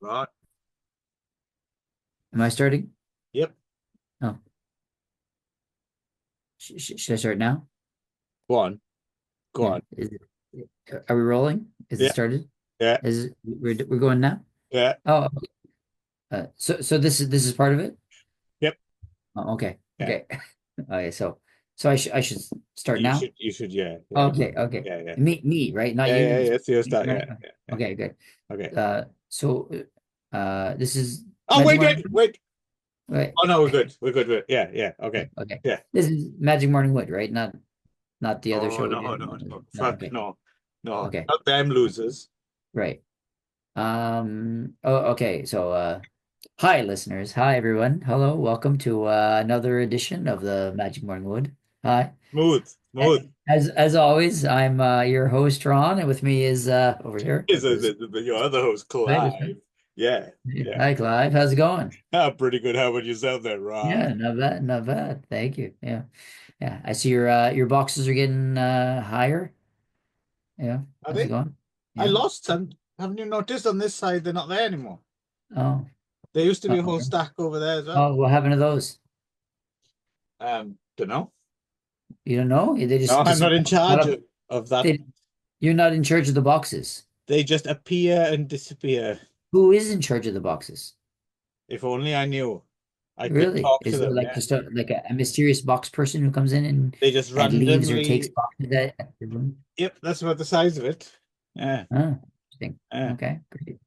Right. Am I starting? Yep. Oh, should I start now? Go on. Go Yeah. on. Are we rolling? Is it Yeah. started? Yeah. We're going now? Yeah. Oh, okay. So this is part of it? Yep. Oh, okay. Yeah. Okay. Okay, so I should start You now? should. You should. Yeah. Yeah. Okay, okay. Yeah. Yeah. Me, right? Not Yeah. you. Yeah. It's Yeah. So you start. right? Yeah. Yeah. Yeah. Okay, good. Okay. So this is Oh, Magic wait. Morning Wait. Wood? Wait. Wait. Oh no, we're good. We're good. Yeah. Yeah. Okay. Okay. Yeah. This is Magic Morning Wood, right? Not the other Oh show we no. did. No. No. No, Fuck okay. no. No. Okay. Not them losers. Right. Okay. So, hi, listeners. Hi, everyone. Hello. Welcome to another edition of the Magic Morning Wood. Hi. Smooth. Smooth. As always, I'm your host, Ron, and with me is over here is Your other host, Clive. Clive. Yeah. Yeah. Hi, Clive. How's it going? Ah, pretty good. How about yourself there, Ron? Yeah, not bad, not bad. Thank you. Yeah, yeah. I see your boxes are getting higher. Yeah. Are How's it they? going? I Yeah. lost some. Haven't you noticed on this side they're not there anymore? Oh. There used to be a whole Okay. stack over there as well. Oh, what happened to those? Don't know. You don't know? They No, just I'm not in caught charge up. of that. They, you're not in charge of the boxes. They just appear and disappear. Who is in charge of the boxes? If only I knew. I could Really? talk to Is there them. like Yeah. just a mysterious box person who comes in They just and leaves or takes randomly. boxes at the room? Yep, that's about the size of it. Yeah. Oh, interesting. Yeah. Okay, great.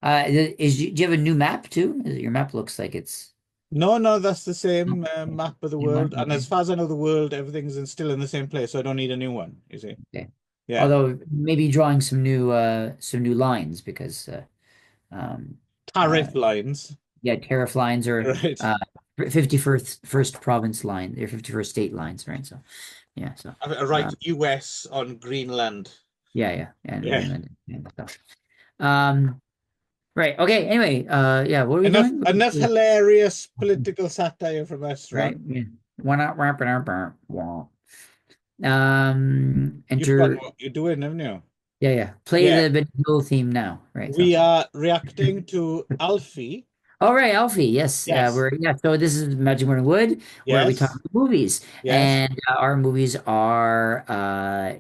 Do you have a new map too? Your map looks like it's No, no, that's the oh, same okay. map of the Same one. world. And as Okay, far as I know, the world, everything's still in the same place, so I don't need a new one, you see. okay. Yeah. Although maybe drawing some new lines because um uh Tariff lines. yeah, tariff lines or Right. 51st province line, or 51st state lines, right? So yeah, so I write um US on Greenland. yeah, yeah, and Yeah. Greenland and stuff. Right. Okay. Anyway, yeah, what are we Enough doing? enough hilarious political satire from us, Right. Ron. Yeah. Why not wrap it up? You've forgotten Enter. what you're doing, haven't you? Yeah, yeah. Play Yeah. the Benito theme now. Right. So, We are reacting to Alfie. all right, Alfie. Yes. Yes. So this is Magic Morning Wood, where we talk Yes. about movies, Yes. and our movies are,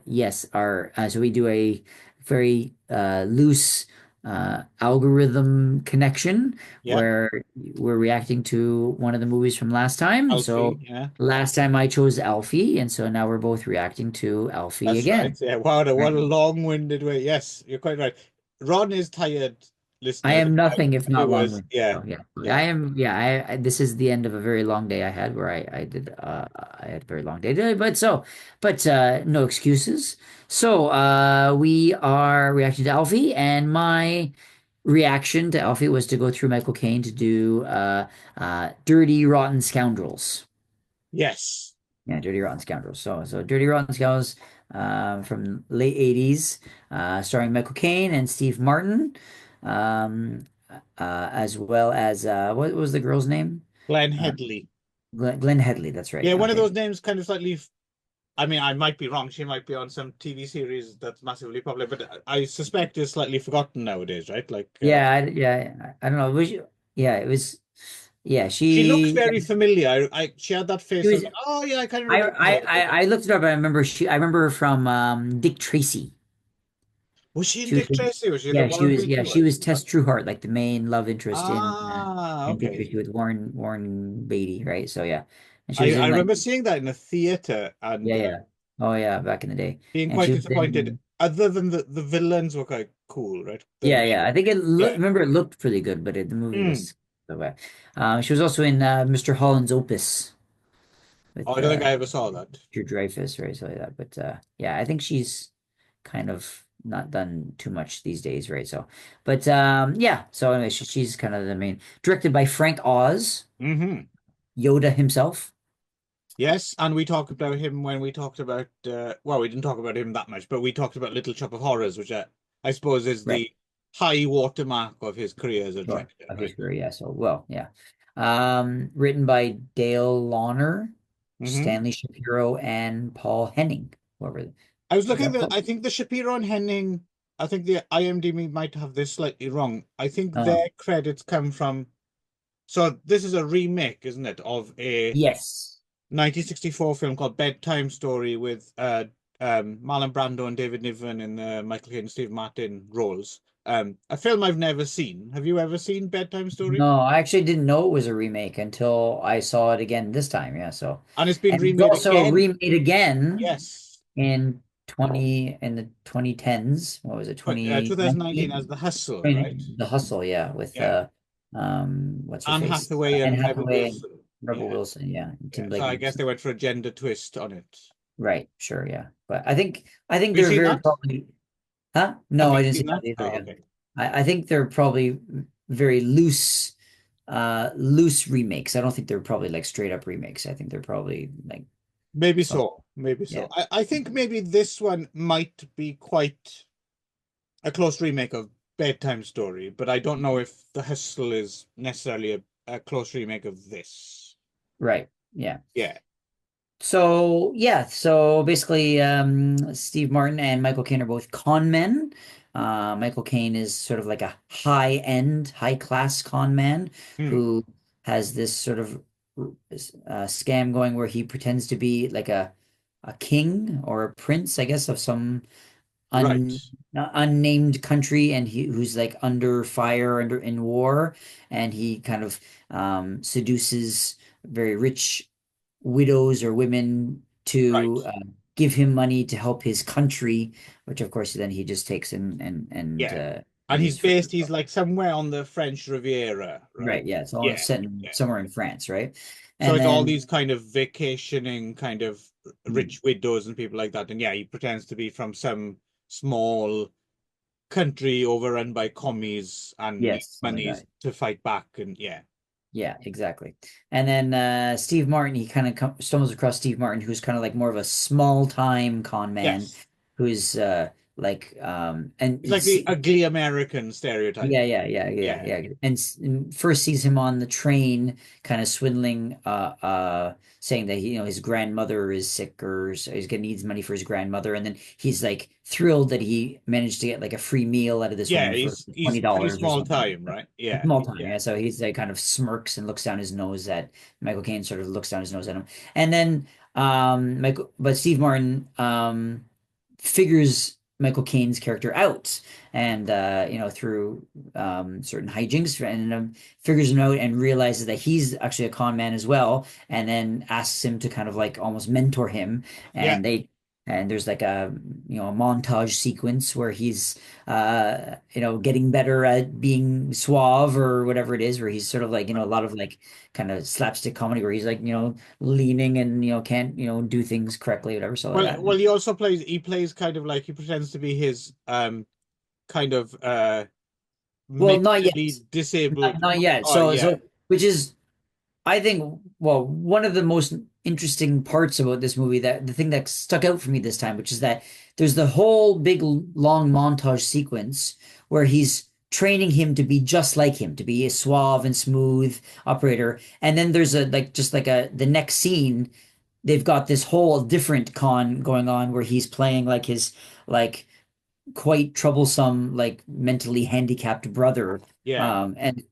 yes, are. So we do a very loose algorithm connection Yeah. where we're reacting to one of the movies from last time. So Alfie. Yeah. last time I chose Alfie, and so now we're both reacting to Alfie That's right. again. Yeah. Wow, Right. what a long-winded way. Yes, you're quite right. Ron is tired, I listeners. am nothing if not Viewers. long-winded. Yeah. So yeah, I Yeah. am. Yeah, this is the end of a very long day I had where I had a very long day today. But no excuses. So we are reacting to Alfie, and my reaction to Alfie was to go through Michael Caine to do Dirty Rotten Scoundrels. Yes. Yeah, Dirty Rotten Scoundrels. So Dirty Rotten Scoundrels from late 80s, starring Michael Caine and Steve Martin, um, as well as what was the girl's name? Glenn Uh, Headley. Glenn Headley. That's right. Yeah, one of Okay. those names kind of slightly. I mean, I might be wrong. She might be on some TV series that's massively popular, but I suspect is slightly forgotten nowadays, right? Like, I don't know. Yeah, it was. Yeah, she looks very familiar. She had that she face. I was was. like, oh yeah, I kind of remember her. I looked it up. I remember her from Dick Tracy. Was she in She was Dick Tracy? Was she the yeah, Warren Beatty she one? was Tess Trueheart, like the main love interest Ah, in Dick okay. Tracy with Warren Beatty, right? So yeah, and she was I in like remember seeing that in a theater and yeah, yeah, oh yeah, back in the day, being and quite she was disappointed. in Other than the villains were quite cool, right? yeah, yeah. I think Yeah. remember it looked pretty good, but the movie Hmm. was so bad. She was also in Mr. Holland's Opus Oh, with I don't think I ever saw that. Drew Dreyfus, right? So like that, but yeah, I think she's kind of not done too much these days, right? So, but yeah. So anyway, she's kind of the main. Directed by Frank Oz, Hmm. Yoda himself. Yes, and we talked about him when we talked about well, we didn't talk about him that much, but we talked about Little Shop of Horrors, which I suppose is Right. the high watermark of his career as a Sure. director, Of his right? career, yeah. So well, yeah. Written by Dale Launer, Hmm. Stanley Shapiro, and Paul Henning. Whoever I was is looking that at Paul? I think the Shapiro and Henning. I think the IMDb might have this slightly wrong. I think Oh, their credits come from. So this is a remake, isn't it, of a yes. 1964 film called Bedtime Story with Marlon Brando and David Niven in the Michael Caine and Steve Martin roles. A film I've never seen. Have you ever seen Bedtime Story? No, I actually didn't know it was a remake until I saw it again this time. Yeah, so And it's been and it's remade also again. remade again Yes. in 20 in the 2010s. What was it? 2019 as 2019? The Hustle, right? The Hustle, yeah, with Yeah. what's her Anne face? Hathaway Anne and Rebel Hathaway and Wilson. Rebel Yeah. Wilson, yeah, and Yeah. Tim So Blake I guess Nelson. they went for a gender twist on it. Right, sure, yeah. But I think Have you they're seen very that? probably. Huh? Have No, you I didn't seen see that? that either. Oh, Yeah, okay. I think they're probably very loose remakes. I don't think they're probably like straight up remakes. I think they're probably like Maybe some, so. Maybe yeah, so. I think maybe this one might be quite a close remake of Bedtime Story, but I don't know if The Hustle is necessarily a close remake of this. right, yeah. Yeah. So yeah, so basically, Steve Martin and Michael Caine are both con men. Michael Caine is sort of like a high-end, high-class con man Hmm. who has this sort of scam going where he pretends to be like a king or a prince, I guess, of some Right. unnamed country, and he who's like under fire, under in war, and he kind of seduces very rich widows or women Right. to give him money to help his country, which of course then he just takes Yeah. and And uses for he's like somewhere on the French Riviera, right? right. Yeah, it's all Yeah. set Yeah. somewhere in France, right? So And it's all then these kind of vacationing kind of hmm, rich widows and people like that. And yeah, he pretends to be from some small country overrun by commies and needs yes, something like monies that. to fight back. And yeah. Yeah, exactly. And then Steve Martin, he kind of stumbles across Steve Martin, who's kind of like more of a small time con man, Yes. who's and He's like it's the ugly American stereotype. Yeah. and first sees him on the train, kind of swindling, saying that his grandmother is sick or so he's gonna needs money for his grandmother, and then he's like thrilled that he managed to get like a free meal out of this Yeah, woman for he's twenty pretty dollars or small something. time, right? A Yeah. small time, Yeah. yeah. So he's like kind of smirks and looks down his nose at Michael Caine, sort of looks down his nose at him, and then but Steve Martin figures Michael Caine's character out, and through certain hijinks, and figures him out and realizes that he's actually a con man as well, and then asks him to kind of like almost mentor him, Yeah. and there's like a montage sequence where he's getting better at being suave or whatever it is, where he's sort of like a lot of like kind of slapstick comedy where he's like leaning and can't do things correctly, whatever, so like that. Well, he plays kind of like he pretends to be his kind of Well, not yet. mentally disabled. Not yet. Oh So, yeah. which is, I think, well, one of the most interesting parts about this movie, that the thing that stuck out for me this time, which is that there's the whole big long montage sequence where he's training him to be just like him, to be a suave and smooth operator. And then there's the next scene, they've got this whole different con going on where he's playing like his like quite troublesome, like mentally handicapped brother. Yeah.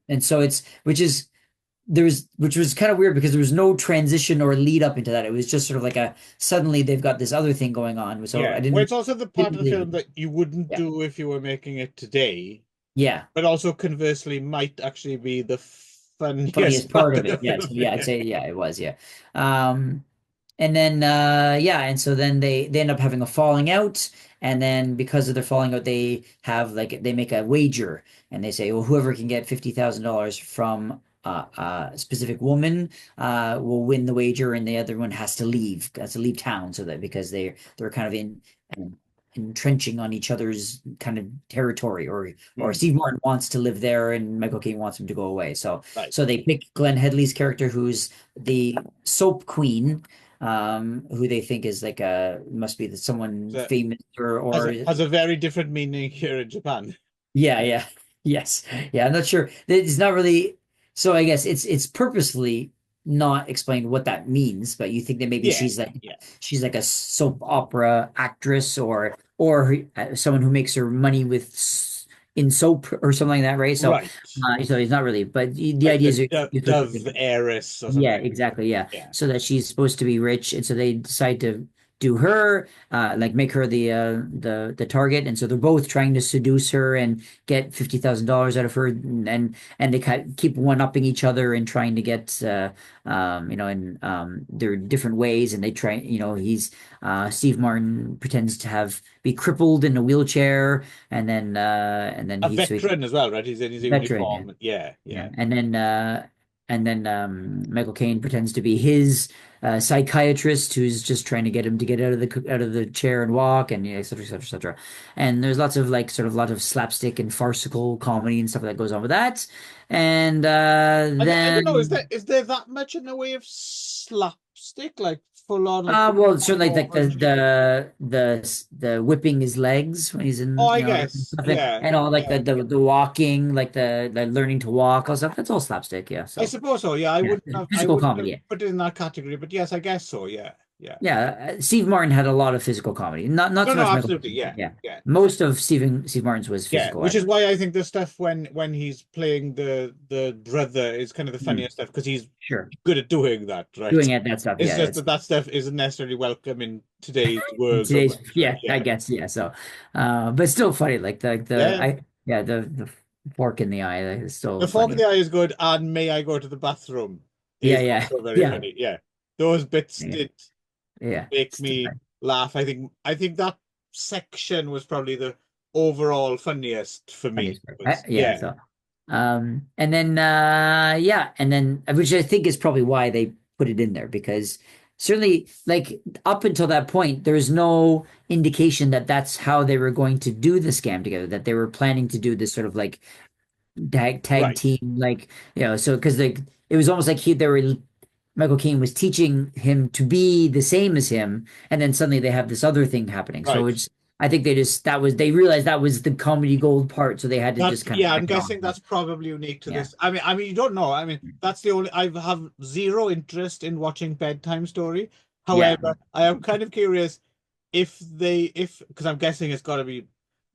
And so it's which was kind of weird because there was no transition or lead up into that. It was just sort of like a suddenly they've got this other thing going on. So I Yeah. Well, didn't it's also the part didn't of the film really, that you wouldn't yeah. do if you were making it today, Yeah. but also conversely might actually be the Funniest funniest part part of of the it. Yeah. So film. yeah, I'd say yeah, it was, yeah. Um And then and so then they end up having a falling out, and then because of their falling out, they make a wager, and they say, well, whoever can get $50,000 from a specific woman will win the wager, and the other one has to leave town, so that because they're kind of um, entrenching on each other's kind of territory, or Hmm. Steve Martin wants to live there and Michael Caine wants him to go away. So Right. so they pick Glenn Headley's character, who's the soap queen, who they think is like must be someone So famous or has a very different meaning here in Japan. yeah, yes, yeah. I'm not sure. It's not really. So I guess it's purposefully not explained what that means, but you think that maybe Yeah. Yeah. she's like a soap opera actress, or or someone who makes her money with in soap or something like that, right? Right. So he's not really, but the Like idea the is you're supposed to Dove think, heiress or yeah, something. exactly, yeah. Yeah. So that she's supposed to be rich, and so they decide to do her, like make her the target, and so they're both trying to seduce her and get $50,000 out of her, and they keep one upping each other and trying to get in their different ways, and they try, he's Steve Martin pretends to have be crippled in a wheelchair, and then A he veteran as well, right? He's in his veteran, yeah. uniform. Yeah, Yeah, yeah. and then Michael Caine pretends to be his psychiatrist who's just trying to get him to get out of the chair and walk, and et cetera, et cetera, et cetera. And there's lots of like sort of lot of slapstick and farcical comedy and stuff that goes on with that. And I don't know, then is there that much in the way of slapstick, like full on like well, certainly like over the whipping his legs when he's Oh, in, I and guess. stuff, Yeah. and all like Yeah. the walking, like the learning to walk, all stuff. That's all slapstick, yeah. I So suppose so. Yeah, yeah, I physical wouldn't comedy. have Yeah. put it in that category, but yes, I guess so. Yeah. Yeah. Yeah, Steve Martin had a lot of physical comedy. Not No, so no, much Michael absolutely. Caine, but Yeah. yeah. Yeah. Most of Steve Martin's was Yeah, physical, which is actually. why I think the stuff when he's playing the brother is kind of the Mm, funniest stuff because he's sure. good at doing that, right? Doing it, that stuff, It's yeah. just It's that that stuff isn't necessarily welcome in today's in world so today's, much, right? yeah, I Yeah. guess, yeah. So but still funny. Like Yeah. the fork in the eye, like, is still The Fork in funny. the Eye is good, and May I Go to the Bathroom Yeah, is yeah. also very Yeah. funny. Yeah. Those bits Yeah. did Yeah. make Still me funny. laugh. I think that section was probably the overall funniest for me. Funniest part. Was Yeah, so and then which I think is probably why they put it in there, because certainly like up until that point there's no indication that that's how they were going to do the scam together, that they were planning to do this sort of like tag right. team, like, so because like it was almost like they were Michael Caine was teaching him to be the same as him, and then suddenly they have this other thing happening. So Right. it's I think they realized that was the comedy gold part, so they had to That's just kind of yeah, tack I'm it on. guessing that's probably unique to Yeah. this. I mean you don't know. I mean, that's the only I have zero interest in watching Bedtime Story. Yeah, However, I am kind of curious if because I'm guessing it's got to be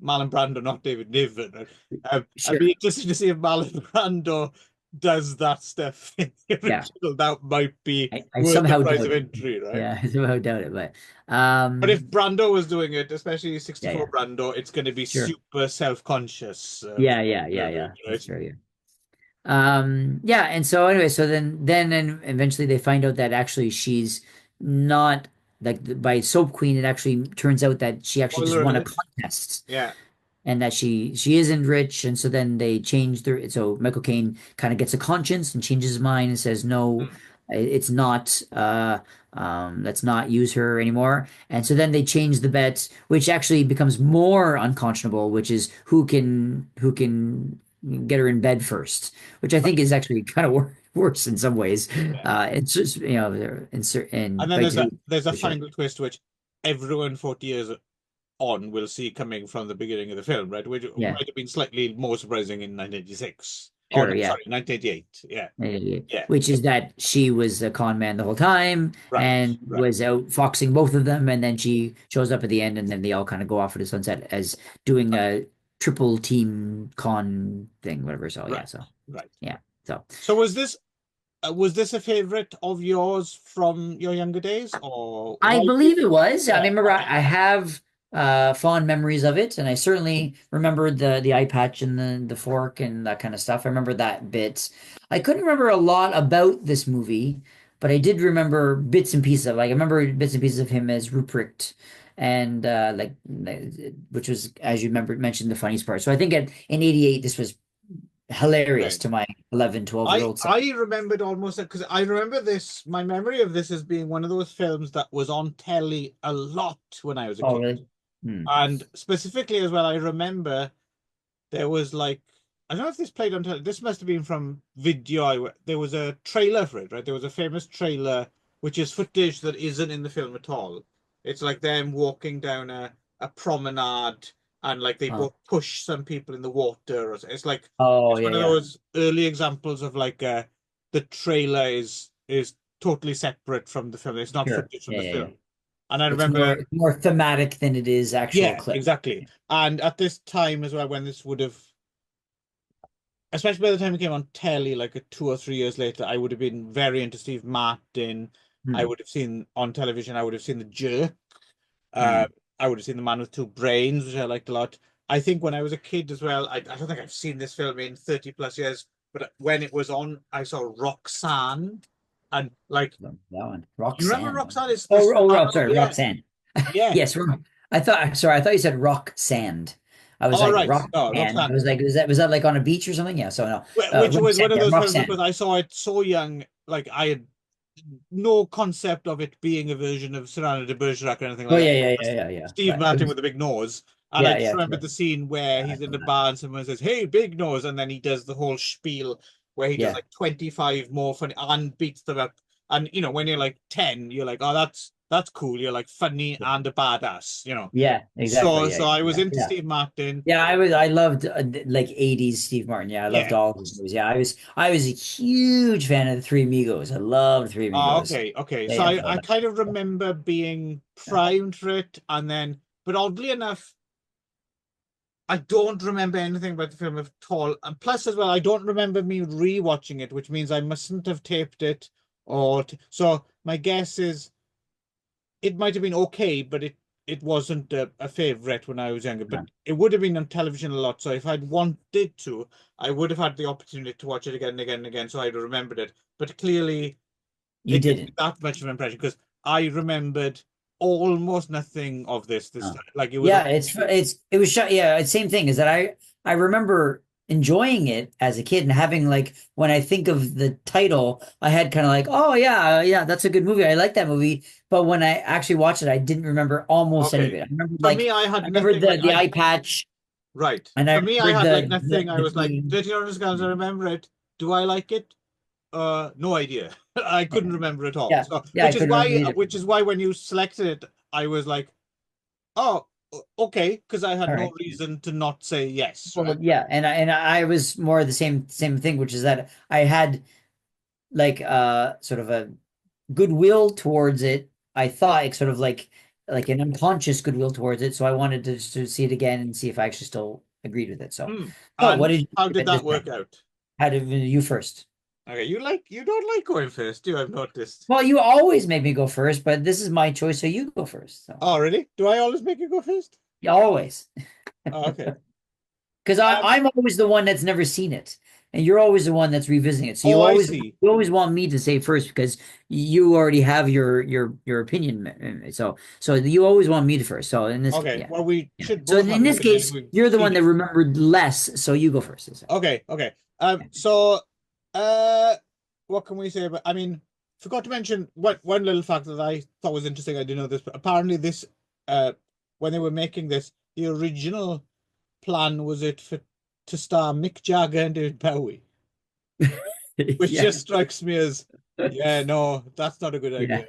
Marlon Brando, not David Niven. I'd sure. be interested to see if Marlon Brando does that stuff in the Yeah. original. That might be I worth the somehow price doubt of it. entry, right? Yeah, I somehow doubt it, but But if Brando was doing it, especially yeah, 64 yeah. Brando, it's going to be Sure. super self-conscious, Yeah, yeah, yeah, yeah. That's right? true. Yeah. Yeah, and so anyway, so then and eventually they find out that actually she's not like by Soap Queen. It actually turns out that she actually just Spoiler won a alert. contest, Yeah. and that she isn't rich, and so then they change their, so Michael Caine kind of gets a conscience and changes his mind and says no, Hmm. it's not, let's not use her anymore. And so then they change the bet, which actually becomes more unconscionable, which is who can get her in bed first, which I think Right. is actually kind of worse in some ways. Yeah. It's just, in certain, And then but there's a sure. final twist which everyone 40 years on will see coming from the beginning of the film, right? Which Yeah, might have been slightly more surprising in 1986. Oh sure, no, yeah. sorry, 1988. Yeah. Yeah. Which is that she was a con man the whole time Right. and Right. was out foxing both of them, and then she shows up at the end, and then they all kind of go off into sunset as doing a triple team con thing, whatever. So yeah, Right. so Right. yeah, so So was this a favorite of yours from your younger days, or I why? believe it was. I Yeah. remember Okay. I have fond memories of it, and I certainly remembered the eye patch and the fork and that kind of stuff. I remember that bit. I couldn't remember a lot about this movie, but I did remember bits and pieces of, like, I remember bits and pieces of him as Ruprecht, and which was, as you remember, mentioned, the funniest part. So I think in '88 this was hilarious Okay. to my 11, 12 year I old self. I remembered almost because I remember this. My memory of this as being one of those films that was on telly a lot when I was a Oh, kid, really? Hmm. and specifically as well, I remember there was like I don't know if this played on telly. This must have been from video. There was a trailer for it, right? There was a famous trailer which is footage that isn't in the film at all. It's like them walking down a promenade and like they Oh, both push some people in the water. Or it's like oh it's yeah, one of yeah. those early examples of like the trailer is totally separate from the film. It's not Sure. footage from Yeah, the yeah, yeah. film. And I It's remember, more thematic than it is actual yeah, clip. exactly. And at this time as well, when this would have, especially by the time it came on telly, like 2 or 3 years later, I would have been very into Steve Martin. I Hmm. would have seen on television, I would have seen The Jerk. Uh, Hmm. I would have seen The Man with Two Brains, which I liked a lot. I think when I was a kid as well, I don't think I've seen this film in 30 plus years, but when it was on, I saw Roxanne. And like, That one, you remember Roxanne. Roxanne? It's Oh, this, sorry, yeah, Roxanne. yeah. Yes, sorry, I thought you said rock sand. I was All like right. rock No, sand. I Roxanne. was like, was that like on a beach or something? Yeah. So no, Which rock was sand. one of Yeah, those rock films because sand. I saw it so young, like I had no concept of it being a version of Cyrano de Bergerac or anything Oh like that. yeah, yeah, yeah, Just yeah, yeah. Steve Right. It Martin was. with a big nose. And I Yeah, just yeah, remember yeah. the scene where Yeah, I he's in saw the that. bar and someone says, "Hey, big nose," and then he does the whole spiel where he does Yeah, like 25 more funny and beats them up. And when you're like 10, you're like, "Oh, that's cool." You're like funny yeah, and a badass. yeah, exactly. So Yeah, so I was yeah, into yeah. Steve Martin. Yeah, I loved like 80s Steve Martin. Yeah, I loved Yeah. all his movies. Yeah, I was a huge fan of the Three Amigos. I loved Three Oh, Amigos. okay, okay. Yeah, So yeah, I kind of remember being primed for it, and then, but oddly enough, I don't remember anything about the film at all. And plus, as well, I don't remember me rewatching it, which means I mustn't have taped it. So my guess is it might have been okay, but it wasn't a favorite when I was younger. But yeah. it would have been on television a lot. So if I'd wanted to, I would have had the opportunity to watch it again and again and again, so I'd have remembered it. But clearly, You it didn't didn't. make that much of an impression because I remembered almost nothing of this Oh. time. Like it was Yeah, it was shot. Yeah, it's same thing is that I remember enjoying it as a kid and having like when I think of the title, I had kind of like, oh yeah, yeah, that's a good movie. I like that movie. But when I actually watched it, I didn't remember almost any of okay. it. For me, I I had remember nothing like the I eye patch right. and I For me, I remembered had like the nothing. I the was like, theme. Dirty Orange Scams, I remember it. Do I like it? No idea. I Yeah, couldn't remember at all. yeah, So yeah. I couldn't remember either. which is why when you selected it, I was like, oh, okay, because I had All no right. reason to not say yes, Well, right? yeah, and I was more the same thing, which is that I had like sort of a goodwill towards it. I thought like, sort of like an unconscious goodwill towards it. So I wanted to see it again and see if I actually still agreed with it. Hmm. So what And did you how give did it this that work time? out? How did you first? Okay, you don't like going first, do you? I've noticed. Well, you always make me go first, but this is my choice, so you go first. So Oh, really? Do I always make you go first? you always, Oh, okay. because Um, I'm always the one that's never seen it, and you're always the one that's revisiting it. So oh, I see. you always want me to say first because you already have your opinion. So you always want me to first. So in this, Okay, yeah. well, we Yeah. should So both in have an this opinion if case, we've you're the seen one that it. remembered less, so you go first. Okay, okay. So, uh, what can we say about? I mean, forgot to mention one little fact that I thought was interesting. I didn't know this, but apparently uh, when they were making this, the original plan was it for to star Mick Jagger and David Bowie, which Yeah, just strikes me as, yeah, no, that's not a good yeah. idea.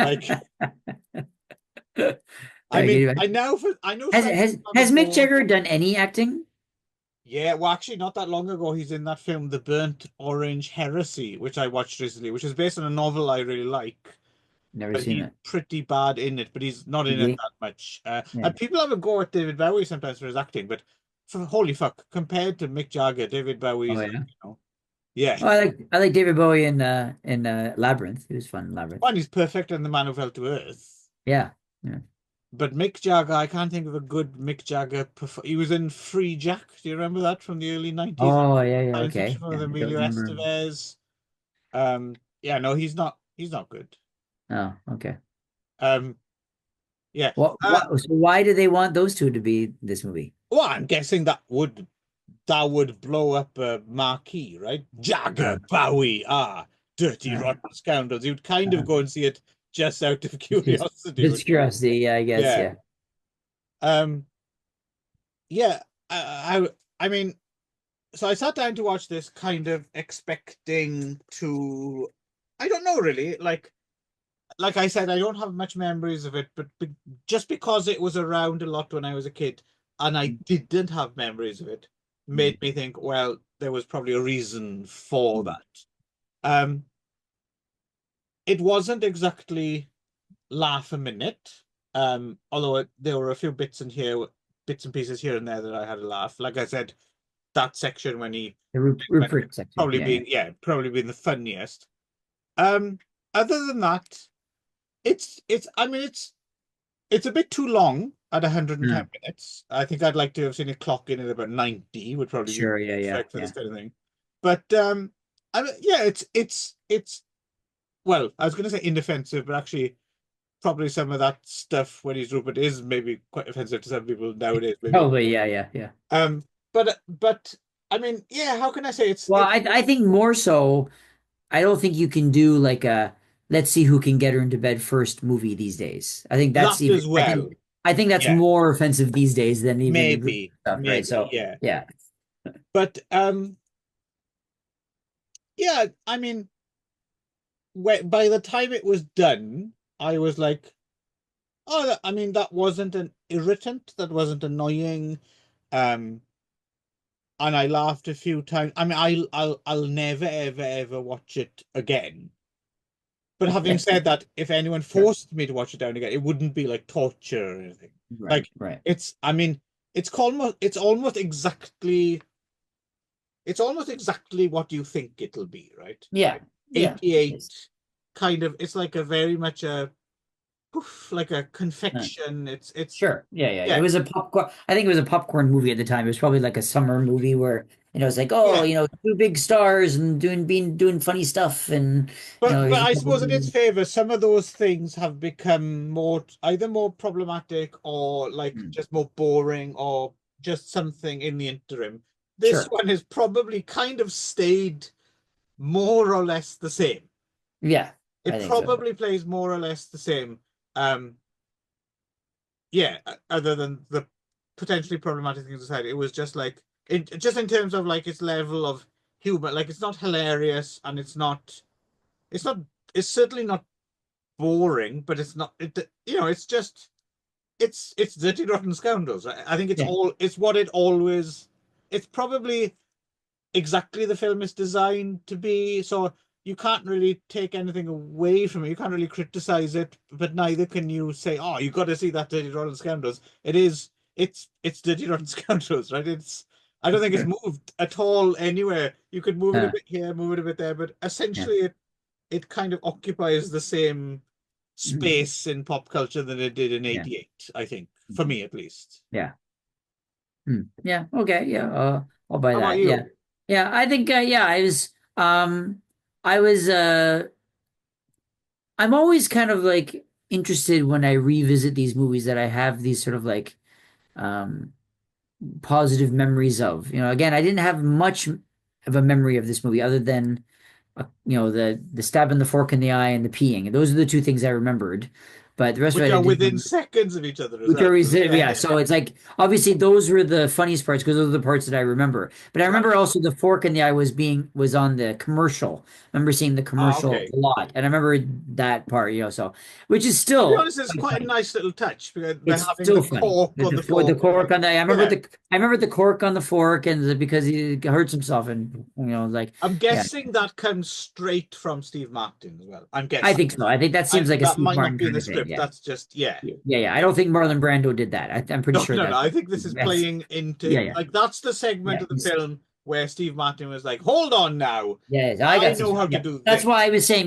Like, Yeah, I can mean, you imagine? I know Has friends has of mine has Mick before. Jagger done any acting? Yeah, well, actually, not that long ago, he's in that film, The Burnt Orange Heresy, which I watched recently, which is based on a novel I really like, Never but seen he's it. pretty bad in it, but he's not in it Yeah. that much. Yeah. And people have a go at David Bowie sometimes for his acting, but holy fuck, compared to Mick Jagger, David Bowie Oh is like, yeah. yeah, Oh, I like David Bowie in Labyrinth. He was fun in Labyrinth. one, he's perfect in The Man Who Fell to Earth. Yeah. Yeah. But Mick Jagger, I can't think of a good Mick Jagger. He was in Free Jack. Do you remember that from the early 90s? Oh yeah, yeah, Science okay. fiction with Yeah, I don't Emilio remember. Estevez. Yeah, no, he's not good. Oh, okay. Um, yeah. So why do they want those two to be this movie? Well, I'm guessing that would blow up a marquee, right? Uh, Jagger, Bowie, dirty, uh, rotten scoundrels. You'd kind of uh, go and see it just out of just curiosity, just would you? curiosity, yeah, I guess, Yeah. yeah. Um, yeah. I mean, so I sat down to watch this kind of expecting to, I don't know really, like I said, I don't have much memories of it, but just because it was around a lot when I was a kid and I didn't have memories of it, Mm, made me think, well, there was probably a reason for mm, that. Um, it wasn't exactly. laugh a minute. There were a few bits and pieces here and there that I had a laugh. Like I said, that section when he The went Rupert section. probably Yeah, yeah. being yeah, probably been the funniest. Um, Other than that, I mean it's a bit too long at 110 Mm, minutes. I think I'd like to have seen it clock in at about 90, would probably be sure. Yeah, yeah, perfect for this yeah. kind of thing. But I mean, yeah, it's well, I was going to say indefensive, but actually probably some of that stuff when he's Rupert is maybe quite offensive to some people nowadays, maybe. Probably. Yeah, yeah, yeah. But I mean, yeah, how can I say Well, I think more so. I don't think you can do like a let's see who can get her into bed first movie these days. I think that's that even as well? I think that's Yeah, more offensive these days than even Rupert stuff, right? maybe, So yeah. yeah. But yeah, I mean, by the time it was done, I was like, oh, I mean, that wasn't an irritant, that wasn't annoying, um, and I laughed a few times. I mean, I'll never ever ever watch it again. But having said that, if anyone Sure. forced me to watch it down again, it wouldn't be like torture or anything. Right, Like right. I mean, it's almost exactly what you think it'll be, right? Yeah. Like Yeah. It 88 is. kind of, it's like a very much a poof, like a Uh, confection. It's Sure. Yeah, yeah. It yeah, was a popcorn. I think it was a popcorn movie at the time. It was probably like a summer movie where, it's like, oh, yeah. two big stars and doing funny stuff and But here's a I couple suppose in its favor, some of those things have become either more problematic or like Hmm. just more boring or just something in the interim. This Sure. one has probably kind of stayed more or less the same. Yeah, I It think so. probably plays more or less the same. Um, yeah, other than the potentially problematic things aside, it was just like just in terms of like its level of humor, like it's not hilarious and it's not it's certainly not boring, but it's not it's just it's Dirty Rotten Scoundrels. I think Yeah. it's what it always it's probably exactly the film is designed to be. So you can't really take anything away from it. You can't really criticize it, but neither can you say, "Oh, you got to see that Dirty Rotten Scoundrels." It's Dirty Rotten Scoundrels, right? I don't think it's Sure. moved at all anywhere. You could move it a Uh, bit here, move it a bit there, but yeah. essentially it kind of occupies the same Mhm. space in pop culture than it did in Yeah. 88, I think, for Mhm. me at least. Yeah. Hmm. Yeah. Okay. Yeah. I'll buy How about that. Yeah. you? Yeah. I think, yeah, I was, I'm always kind of like interested when I revisit these movies that I have these sort of like, um, positive memories of. Again, I didn't have much of a memory of this movie other than the stabbing the fork in the eye and the peeing. And those are the two things I remembered. But the rest of Which it, I are didn't within remember. seconds of each other as Which well. always, yeah. Yeah. So it's like obviously those were the funniest parts because those are the parts that I remember. But I remember Right. also the fork in the eye was on the commercial. I remember seeing the Ah, commercial okay. a lot, and I remember that part. So which is To be still honest, it's quite quite a funny. nice little touch because they're It's having still the funny. cork on the The fork. cork on the. Yeah. I remember the cork on the fork, and because he hurts himself, and like I'm yeah, guessing that comes straight from Steve Martin as well. I'm I guessing. think so. I think that seems like a That Steve might not Martin be in kind the of thing. script. Yeah, That's just, yeah. yeah, yeah. I don't think Marlon Brando did that. I'm pretty No, sure no, no. that I think this is that's playing into yeah, yeah, like that's the segment yeah. of the film where Steve Martin was like, "Hold on now, Yes, I I got some know stuff. how to Yeah, do that's why this." I was saying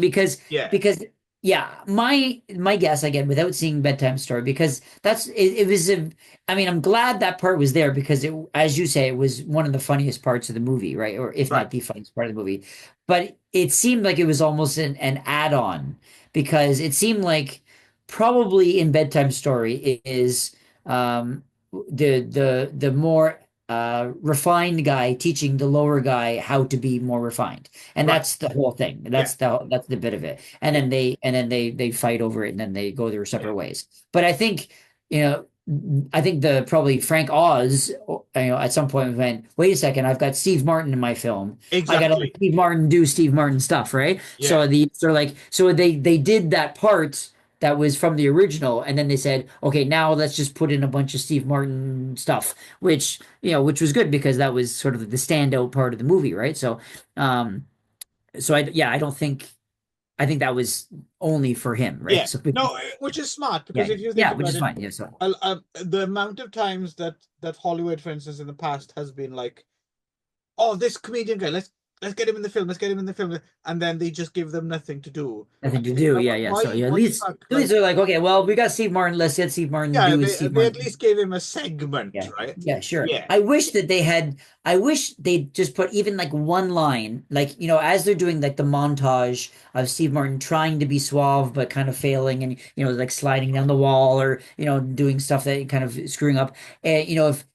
Yeah, because yeah, my guess again without seeing bedtime story because it was a. I mean, I'm glad that part was there because as you say, it was one of the funniest parts of the movie, right? Or if right, not the funniest part of the movie, but it seemed like it was almost an add-on because it seemed like probably in bedtime story is the more refined guy teaching the lower guy how to be more refined, and right. that's the whole thing. Yeah, That's the bit of it, and yeah, then they fight over it, and then they go their yeah. separate ways. But you know, I think the probably Frank Oz, at some point went, wait a second, I've got Steve Martin in my film. I got to let Exactly. Steve Martin do Steve Martin stuff, right? Yeah, So they did that part that was from the original, and then they said, okay, now let's just put in a bunch of Steve Martin stuff, which was good because that was sort of the standout part of the movie, right? So I don't think. I think that was only for him, right? Yeah, So no, which is smart yeah, because if you think yeah, which about is it, fine. Yeah, so the amount of times that Hollywood, for instance, in the past has been like, oh, this comedian guy, let's get him in the film, let's get him in the film, and then they just give them nothing to do. nothing And to you think, do. oh, Yeah, yeah. So why yeah, what the fuck? at least Like, they're like, okay, well, we got Steve Martin. Let's get Steve Martin yeah, do his they Steve they at Martin. least gave him a segment, Yeah. right? Yeah, sure. Yeah, I wish that they had, I wish they just put even like one line, like, as they're doing like the montage of Steve Martin trying to be suave, but kind of failing and, like sliding down the wall or, doing stuff that kind of screwing up. And, if,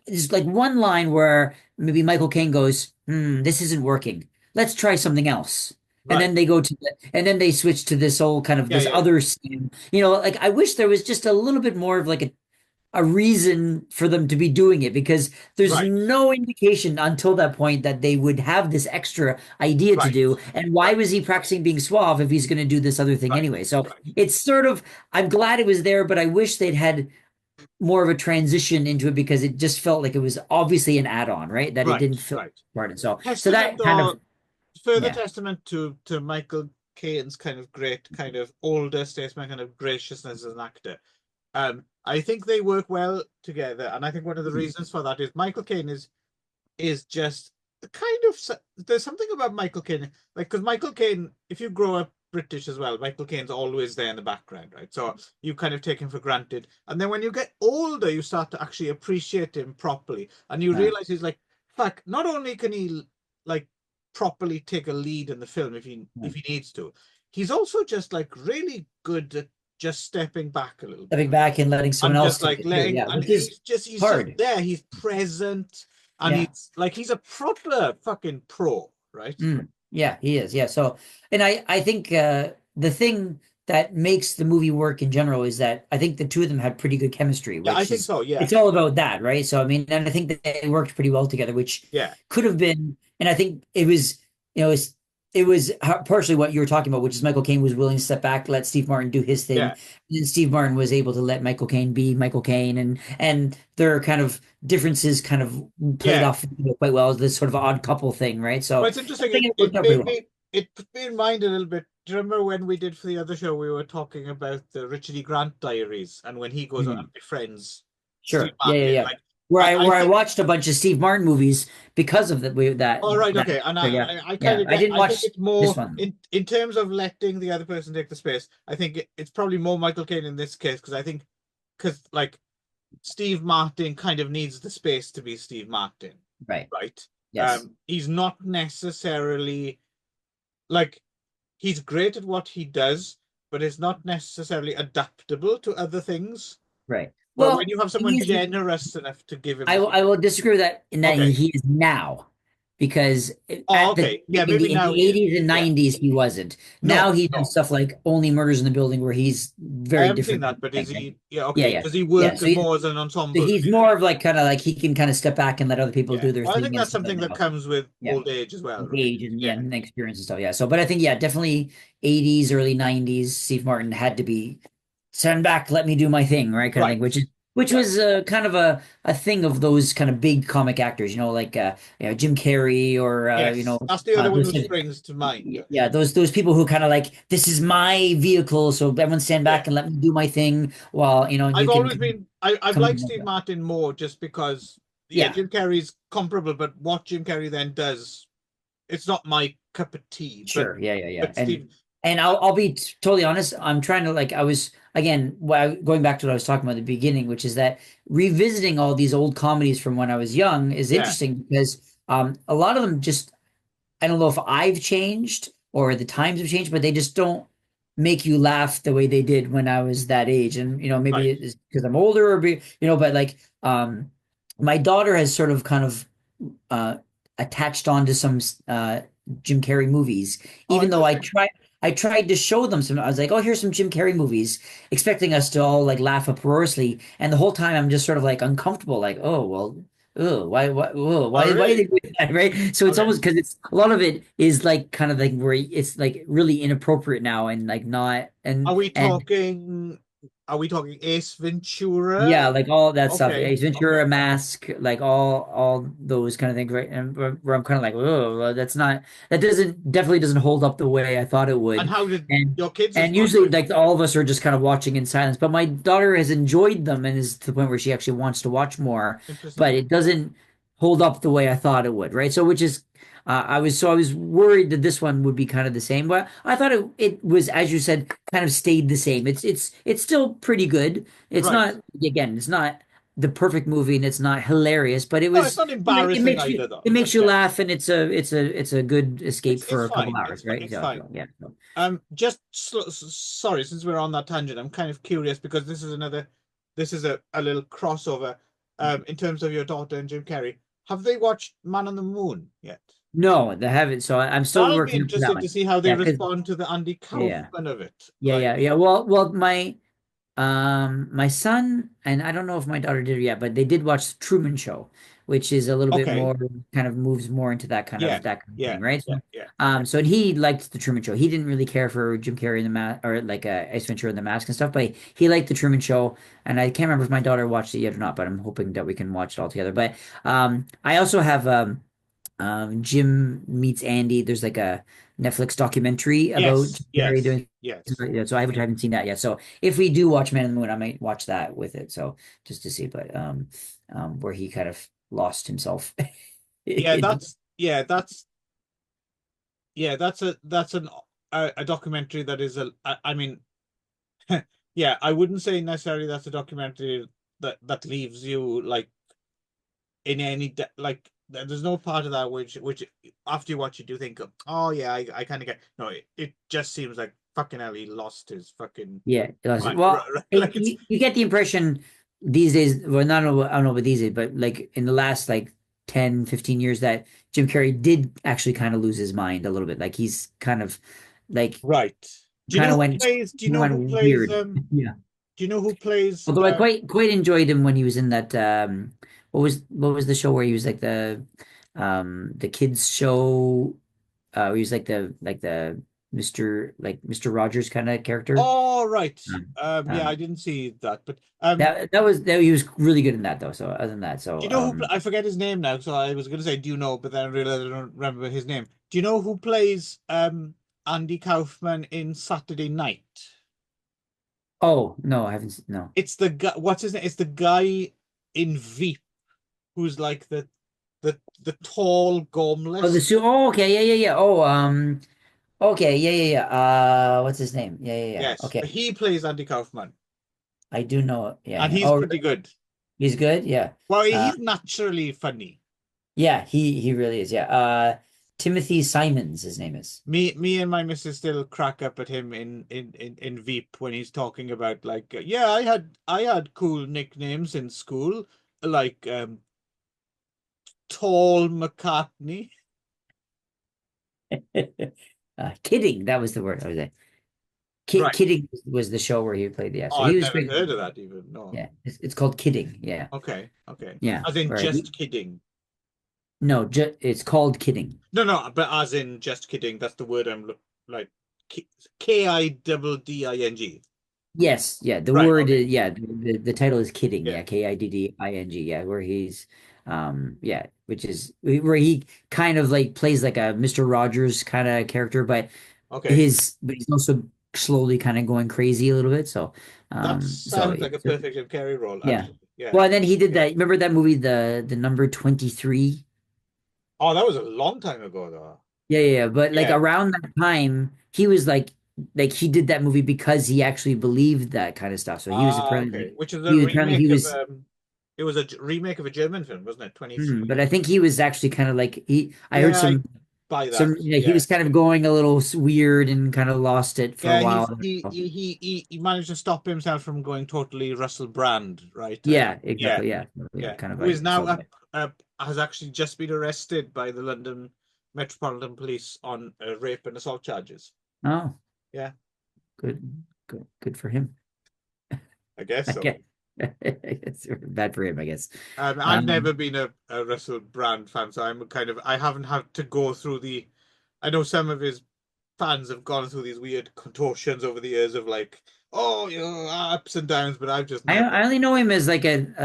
just like one line where maybe Michael Caine goes, this isn't working. Let's try something else. And right. then and then they switch to this whole kind of Yeah, this yeah, other scene. Like I wish there was just a little bit more of like a reason for them to be doing it because there's right, no indication until that point that they would have this extra idea to right, do. And why right, was he practicing being suave if he's going to do this other thing right, anyway? So right, it's sort of, I'm glad it was there, but I wish they'd had more of a transition into it because it just felt like it was obviously an add-on, right? That it right, didn't feel right. part of it. So Testament that kind of, or further yeah, testament to Michael Caine's kind of great, kind of older statesman, kind of graciousness as an actor. I think they work well together, and I think one of the reasons for that is Michael Caine is just kind of there's something about Michael Caine, like because Michael Caine, if you grow up British as well, Michael Caine's always there in the background, right? So you kind of take him for granted, and then when you get older, you start to actually appreciate him properly, and you uh, realize he's like, fuck. Not only can he like properly take a lead in the film yeah. if he needs to, he's also just like really good at just stepping back a little bit Stepping back and letting someone and else just take like it too. letting, Yeah, and which is he's just hard. there, he's present, and Yeah. he's a proper fucking pro, right? Yeah, he is. Yeah. So, and I think the thing that makes the movie work in general is that I think the two of them had pretty good chemistry, Yeah, I which think is so. Yeah, it's all about that, right? So I mean, and I think that they worked pretty well together, which yeah, could have been, and I think it was partially what you were talking about, which is Michael Caine was willing to step back, let Steve Martin do his thing, yeah, and then Steve Martin was able to let Michael Caine be Michael Caine, and their kind of differences kind of played yeah. off quite well as this sort of odd couple thing, right? Well, So it's I interesting. think It it worked it out pretty made well. me it put me in mind a little bit. Do you remember when we did for the other show? We were talking about the Richard E. Grant diaries, and when he goes out Mhm. and befriends Steve Sure. Yeah, yeah, Martin, yeah. like Where I, I I where I think. watched a bunch of Steve Martin movies because of that All right, that okay, and so yeah. I kind Yeah. of I get. didn't I think watch it's this more one. in terms of letting the other person take the space. I think it's probably more Michael Caine in this case because I think because like Steve Martin kind of needs the space to be Steve Martin, Right. right? Yes. He's not necessarily like he's great at what he does, but it's not necessarily adaptable to other things. Right. But when Well, you have someone he is generous enough to give him I the will, I will disagree with that in that okay. he is now, because Oh, at the okay. Yeah, maybe in now the he is. 80s and Yeah. 90s he wasn't. Now No, he does no. stuff like Only Murders in the Building, where he's I very haven't seen different. that, but is Right? he? Yeah, Yeah, okay. yeah, Does he yeah. work So he's more as an so ensemble? he's more of like kind of like he can kind of step back and let other people Yeah. do their Well, I think thing and that's stuff like something that that now. comes with Yeah. old age as well, right? Age and yeah, Yeah. and experience and stuff. Yeah. So, but I think yeah, definitely 80s, early 90s, Steve Martin had to be send back, let me do my thing, right? Kind of Right. thing, which Right. was kind of a thing of those kind of big comic actors, like Jim Carrey or Yes. That's the other one those who type springs to mind. yeah, those people who kind of like this is my vehicle, so everyone stand Yeah. back and let me do my thing while I've you can always been I've come liked in like Steve that. Martin more just because yeah, Yeah, Jim Carrey's comparable, but what Jim Carrey then does, it's not my cup of tea. sure. Yeah, yeah, yeah. But And Steve, and uh, I'll be totally honest. I'm trying to like I was again going back to what I was talking about at the beginning, which is that revisiting all these old comedies from when I was young is yeah, interesting because a lot of them just I don't know if I've changed or the times have changed, but they just don't make you laugh the way they did when I was that age. And maybe right. it's because I'm older or but like my daughter has sort of kind of uh attached on to some Jim Carrey movies, Oh, even though interesting. I tried to show them some. I was like, "Oh, here's some Jim Carrey movies," expecting us to all like laugh uproariously, and the whole time I'm just sort of like uncomfortable, like, "Oh, well, oh, Oh, why are really? they doing that?" Right? So it's Okay. almost because it's a lot of it is like kind of like where it's like really inappropriate now and like not Are we and talking? are we talking Ace Ventura? Yeah, like all that stuff. Okay, Ace okay. Ventura, Mask, like all those kind of things, right? And where I'm kind of like, oh, well, that doesn't definitely doesn't hold up the way I thought it And would. how did And your kids and respond to usually it? like all of us are just kind of watching in silence. But my daughter has enjoyed them and is to the point where she actually wants to watch more, but Interesting. it doesn't hold up the way I thought it would, right? So which is I was worried that this one would be kind of the same, but I thought it was, as you said, kind of stayed the same. It's still pretty good. It's Right. not, again, it's not the perfect movie and it's not hilarious, but No, it's not it embarrassing makes either, though. it makes you Yeah, laugh and it's a good escape it's for a couple fine. hours, right? It's fine. Yeah. So. Just sorry, since we're on that tangent, I'm kind of curious because this is a little crossover. In terms of your daughter and Jim Carrey, have they watched Man on the Moon yet? No, they haven't. So I'm still That'll be working up to that interesting to one. see how they Yeah, because respond to the Andy yeah, Kaufman of it. yeah. Like, Yeah. Well, my son, and I don't know if my daughter did it yet, but they did watch the Truman Show, which is a little bit okay, more kind of moves more into yeah, that kind of yeah, thing, right? yeah, So, yeah. so he liked the Truman Show. He didn't really care for Jim Carrey in the mask or like Ace Ventura in the Mask and stuff, but he liked the Truman Show. And I can't remember if my daughter watched it yet or not, but I'm hoping that we can watch it all together. But I also have Jim Meets Andy. There's like a Netflix documentary about Yes, Jim Carrey yes, doing. yes. Yeah, so I haven't seen that yet. So if we do watch Man in the Moon, I might watch that with it. So just to see, but where he kind of lost himself. Yeah, In- that's a documentary that is I mean, yeah, I wouldn't say necessarily that's a documentary that leaves you like in like there's no part of that which after you watch it you think, oh yeah, I kind of get. No, it just seems like fucking hell he lost his fucking yeah, he lost it. mind. Well, Like it's you get the impression these days. Well, I don't know about these days, but like in the last like 10, 15 years, that Jim Carrey did actually kind of lose his mind a little bit. Like he's like right. Do you know kind of who went plays? Do you know who went plays? weird. Yeah. Do you know who plays? Although I quite enjoyed him when he was in that what was the show where he was like the kids show where he was like the Mr. Rogers kind of character. Oh, right. Um, Yeah, I um didn't see that, but that he was really good in that though. So other than that, do so you know who? I forget his name now. So I was going to say, do you know? But then I realized I don't remember his name. Do you know who plays Andy Kaufman in Saturday Night? oh no, I haven't no. It's the guy. What's his name? It's the guy in Veep who's like the tall, Oh the gormless. suit. Oh okay, yeah. Oh okay, yeah. What's his name? Yeah. Yes, Okay. he plays Andy Kaufman, I do know. and Yeah. he's Oh, pretty good. he's good. Yeah. Well, Uh, he's naturally funny. Yeah, he really is. Yeah. Timothy Simons, his name is. Me and my missus still crack up at him in Veep when he's talking about like, yeah, I had cool nicknames in school like Tall McCartney. Kidding, that was the word I was saying. Right. Kidding was the show where he played the Oh, so he I've was never great. heard of that even. No. Yeah, it's called Kidding. Yeah, Okay, okay. yeah. As in Right. just kidding. No, it's called Kidding. No, but as in just kidding. That's the word like Kidding. Yes, yeah. The Right. word Okay. is yeah. The title is Kidding. Yeah. Yeah, Kidding. Yeah, where he's yeah, which is where he kind of like plays like a Mr. Rogers kind of character, but Okay. he's also slowly kind of going crazy a little bit. So That so sounds like a perfect Jim Carrey role, yeah. actually. Yeah. Well, and then he did Yeah. that. Remember that movie, the number 23? Oh, that was a long time ago, though. Yeah. But like Yeah. around that time, he was like he did that movie because he actually believed that kind of stuff. So he was Ah, apparently okay. Which is a he was apparently he remake of was it was a remake of a German film, wasn't it? 23. but I think he was actually kind of like I heard Yeah, I buy that. he was Yes. kind of going a little weird and kind of lost it for a Yeah, while. he managed to stop himself from going totally Russell Brand, right? Yeah, Yeah, exactly. Yeah. Yeah, yeah. kind of Who is like now so. has actually just been arrested by the London Metropolitan Police on rape and assault charges. Oh, Yeah, good for him. I guess so. Okay. It's bad for him, I guess. I've never Um, been a Russell Brand fan, so I haven't had to go through the. I know some of his fans have gone through these weird contortions over the years of like, Oh, you know, ups and downs, but I've just I never. I only know him as like an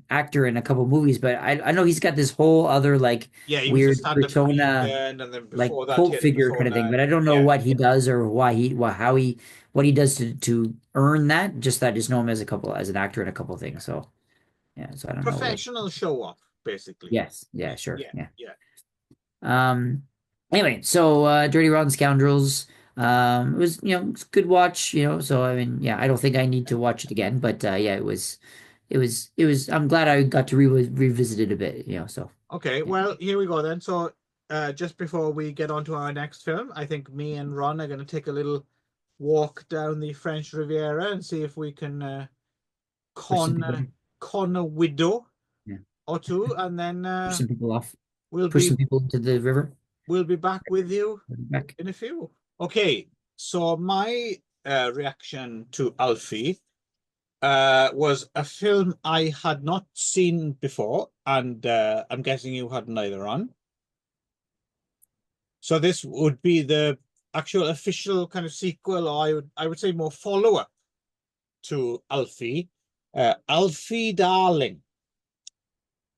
actor in a couple movies, but I know he's got this whole other like Yeah, he was a weird stand-up persona, comedian, and then like before that, he cult had a figure kind of thing. persona. But I don't know Yeah, what he yeah. does or why he what he does to earn that. Just that I just know him as an actor in a couple things. So yeah, so I don't know what. Professional show off, basically. Yes, yeah, sure, Yeah, yeah. yeah. Um, anyway, so Dirty Rotten Scoundrels. It was it's a good watch. So I mean, yeah, I don't think I need to watch it again, but yeah, it was. I'm glad I got to revisit it a bit. So Okay, yeah. well, here we go then. So, just before we get on to our next film, I think me and Ron are going to take a little walk down the French Riviera and see if we can Push some con people. con a widow Yeah, or two, and then push some people off. we'll Push be some people into the river. we'll be back with you Back. in a few. Okay, so my reaction to Alfie was a film I had not seen before, and I'm guessing you hadn't either on. So this would be the actual official kind of sequel, or I would say more follow-up to Alfie, Alfie Darling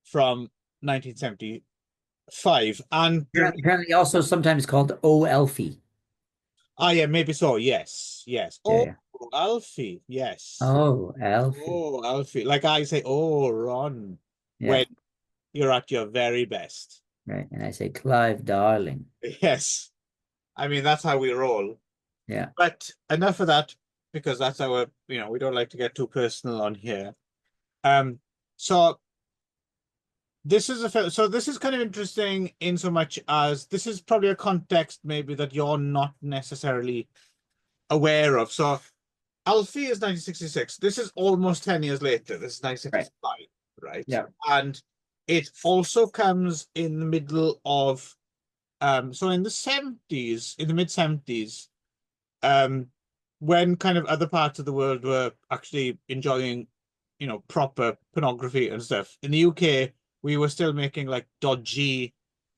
from 1975, and Apparently, also sometimes called O Elfie. yeah, maybe so. Yes, yes. Yeah, Oh, yeah. Alfie, yes. Oh, Elfie. Oh, Alfie. Like I say, oh, Ron, Yeah, when you're at your very best. right. And I say Clive, darling. Yes. I mean, that's how we roll. Yeah. But enough of that, because that's our, we don't like to get too personal on here. Um, so this is a film. So this is kind of interesting in so much as this is probably a context maybe that you're not necessarily aware of. So Alfie is 1966. This is almost 10 years later. This is Right. 1965, right? Yeah. And it also comes in the middle of so in the 70s, in the mid 70s, um, when kind of other parts of the world were actually enjoying, proper pornography and stuff. In the UK, we were still making like dodgy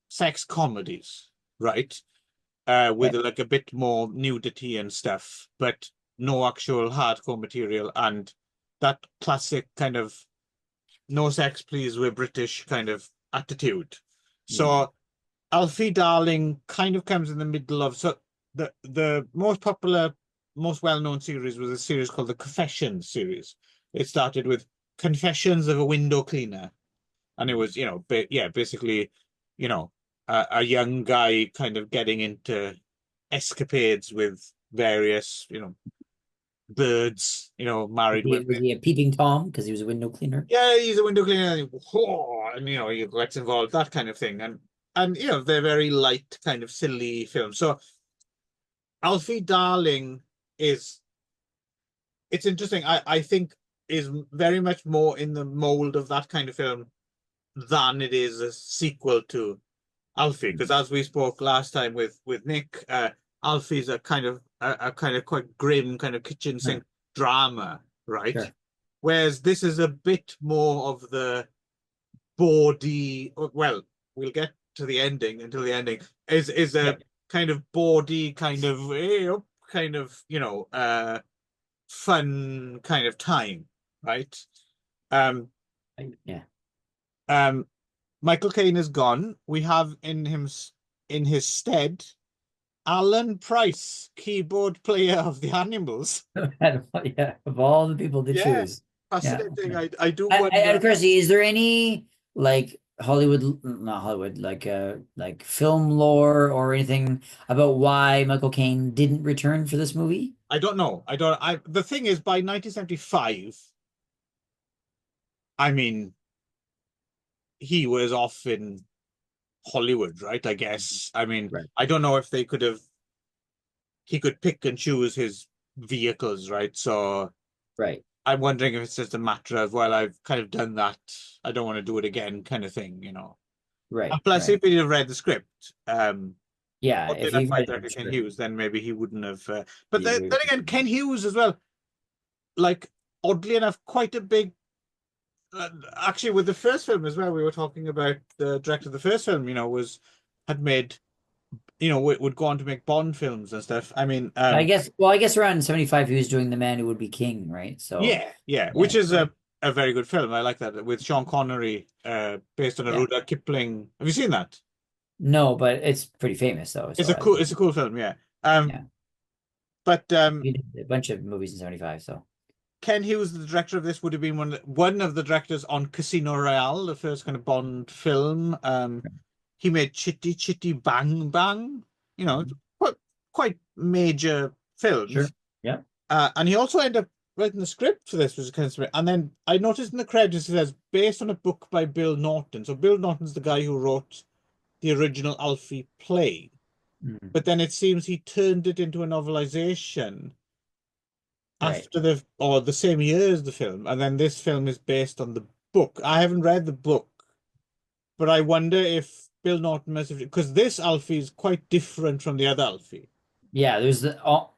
sex comedies, right? With Right. like a bit more nudity and stuff, but no actual hardcore material and that classic kind of no sex, please, we're British kind of attitude. Yeah. So Alfie Darling kind of comes in the middle of so the most popular, most well-known series was a series called the Confessions series. It started with Confessions of a Window Cleaner, and it was yeah, basically you know a young guy kind of getting into escapades with various birds, married women. Was he a peeping Tom because he was a window cleaner? Yeah, he's a window cleaner, and he gets involved, that kind of thing, and they're very light, kind of silly films. So Alfie Darling is it's interesting. I think is very much more in the mold of that kind of film than it is a sequel to Alfie, because as we spoke last time with Nick, Alfie's a kind of quite grim kind of kitchen Huh. sink drama, right? Sure. Whereas this is a bit more of the bawdy. Well, we'll get to the ending until the ending is Yeah. a kind of bawdy, kind of fun kind of time, right? Um, Yeah. um, Michael Caine is gone. We have in his stead Alan Price, keyboard player of the Animals. Yeah. Of all the people to Yeah, choose. Yeah. fascinating. Okay. I do Out of wonder. curiosity, is there any like Hollywood, not Hollywood, like film lore or anything about why Michael Caine didn't return for this movie? I don't know. I don't. I The thing is, by 1975, I mean, he was off in Hollywood, right? I guess. I mean, Right. I don't know if he could pick and choose his vehicles, right? So Right. I'm wondering if it's just a matter of, well, I've kind of done that. I don't want to do it again, kind of thing, Right. And plus, Right. if he'd have read the script, Yeah. or If did that he fight read director the Ken script, Hughes, then maybe he wouldn't have. But yeah, then again, Ken Hughes as well, like oddly enough, quite a big. Actually, with the first film as well, we were talking about the director of the first film, was had made would go on to make Bond films and stuff. I mean, I guess around 75 he was doing The Man Who Would Be King, right? So yeah, yeah, which is so a very good film. I like that with Sean Connery, based on a yeah. Rudyard Kipling. Have you seen that? No, but it's pretty famous though. It's So a cool film, yeah. yeah. But He did a bunch of movies in 75, so Ken Hughes, the director of this, would have been one of the directors on Casino Royale, the first kind of Bond film. He made Chitty Chitty Bang Bang, you know, mhm. quite quite major films. Sure. Yeah. And he also ended up writing the script for this, which is kind of strange. And then I noticed in the credits it says based on a book by Bill Norton. So Bill Norton's the guy who wrote the original Alfie play, Mhm. but then it seems he turned it into a novelization Right. after the same year as the film, and then this film is based on the book. I haven't read the book, but I wonder if Bill Norton must have, because this Alfie is quite different from the other Alfie. Yeah, there's the all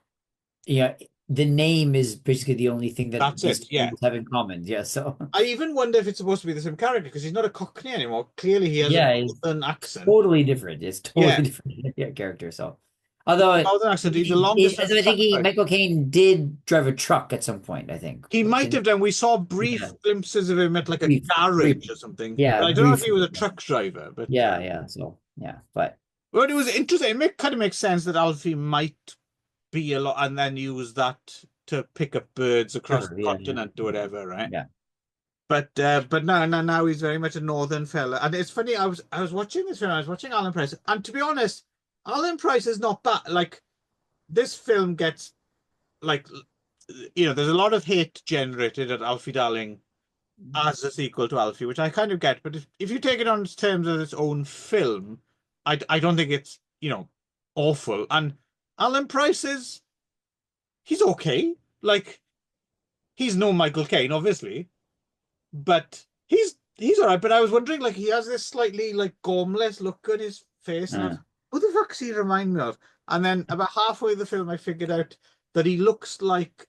yeah, the name is basically the only thing that That's these it. two Yeah. movies have in common. Yeah, so I even wonder if it's supposed to be the same character because he's not a Cockney anymore. Clearly, he has a yeah, it's northern accent. totally different. It's Yeah, totally different yeah, character. So although northern accent. He's a long distance I think truck driver. Michael Caine did drive a truck at some point, I think. He might Didn't have done. We saw yeah, brief glimpses of him at like a brief, garage briefly. or something, Yeah, but I don't know if he was briefly. a truck driver. But Yeah, yeah. So yeah, but well, it was interesting. Kind of makes sense that Alfie might be a lot and then use that to pick up birds across sure, the yeah, yeah, continent or whatever, right? yeah. But now he's very much a northern fella. And it's funny, I was watching this film, I was watching Alan Price, and to be honest, Alan Price is not bad. Like this film gets like there's a lot of hate generated at Alfie Darling as a sequel to Alfie, which I kind of get, but if you take it on terms of its own film, I don't think it's, awful. And Alan Price he's okay. Like he's no Michael Caine, obviously, but he's all right. But I was wondering, like, he has this slightly like gormless look on his face, and I Uh, was, who the fuck does he remind me of? And then about halfway the film, I figured out that he looks like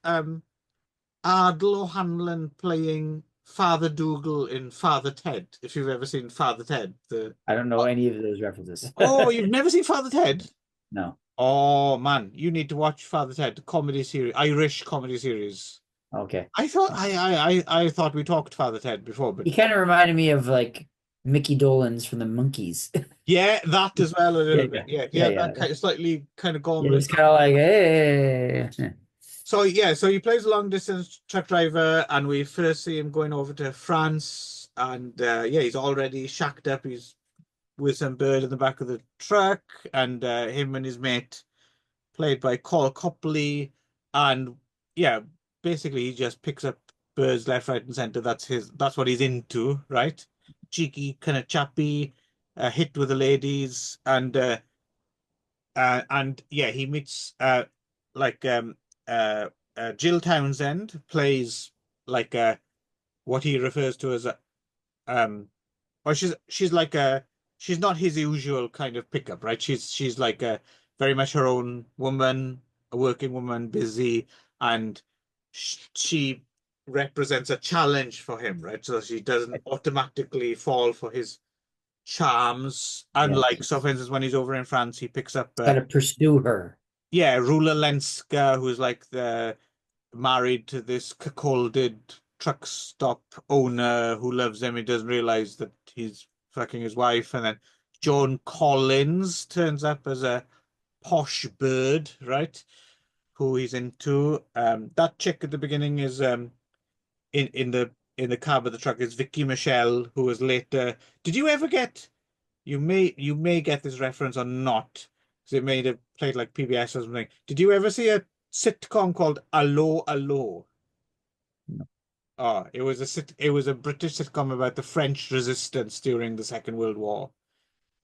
Ardal O'Hanlon playing Father Dougal in Father Ted. If you've ever seen Father Ted, the I don't know any of those references. oh, you've never seen Father Ted? No. Oh man, you need to watch Father Ted, the comedy series, Irish comedy series. Okay. I thought I thought we talked Father Ted before, but He kind of reminded me of like Mickey Dolenz from the Monkees. yeah, that as well a Yeah, little bit. yeah, Yeah, he yeah, had yeah. that kind of slightly kind of Yeah, gormless. it's kind of like, hey. Yeah. So yeah, so he plays a long distance truck driver, and we first see him going over to France, and yeah, he's already shacked up. He's with some bird in the back of the truck, and him and his mate, played by Cole Copley, and yeah, basically he just picks up birds left, right, and center. That's what he's into, right? Cheeky, kind of chappy, hit with the ladies, and yeah, he meets like Jill Townsend plays like what he refers to as a well, she's like she's not his usual kind of pickup, right? She's like a very much her own woman, a working woman, busy, and she represents a challenge for him, right? So she doesn't automatically fall for his charms. Yes. Unlike, so for instance, when he's over in France, he picks up Got to pursue her. yeah, Rula Lenska, who's like the married to this cuckolded truck stop owner who loves him. He doesn't realize that he's fucking his wife. And then Joan Collins turns up as a posh bird, right? Who he's into. That chick at the beginning is in the cab of the truck is Vicky Michelle, who was later. Did you ever get? You may get this reference or not, because it made have played like PBS or something. Did you ever see a sitcom called Allo Allo? No. Oh, it was a British sitcom about the French resistance during the Second World War,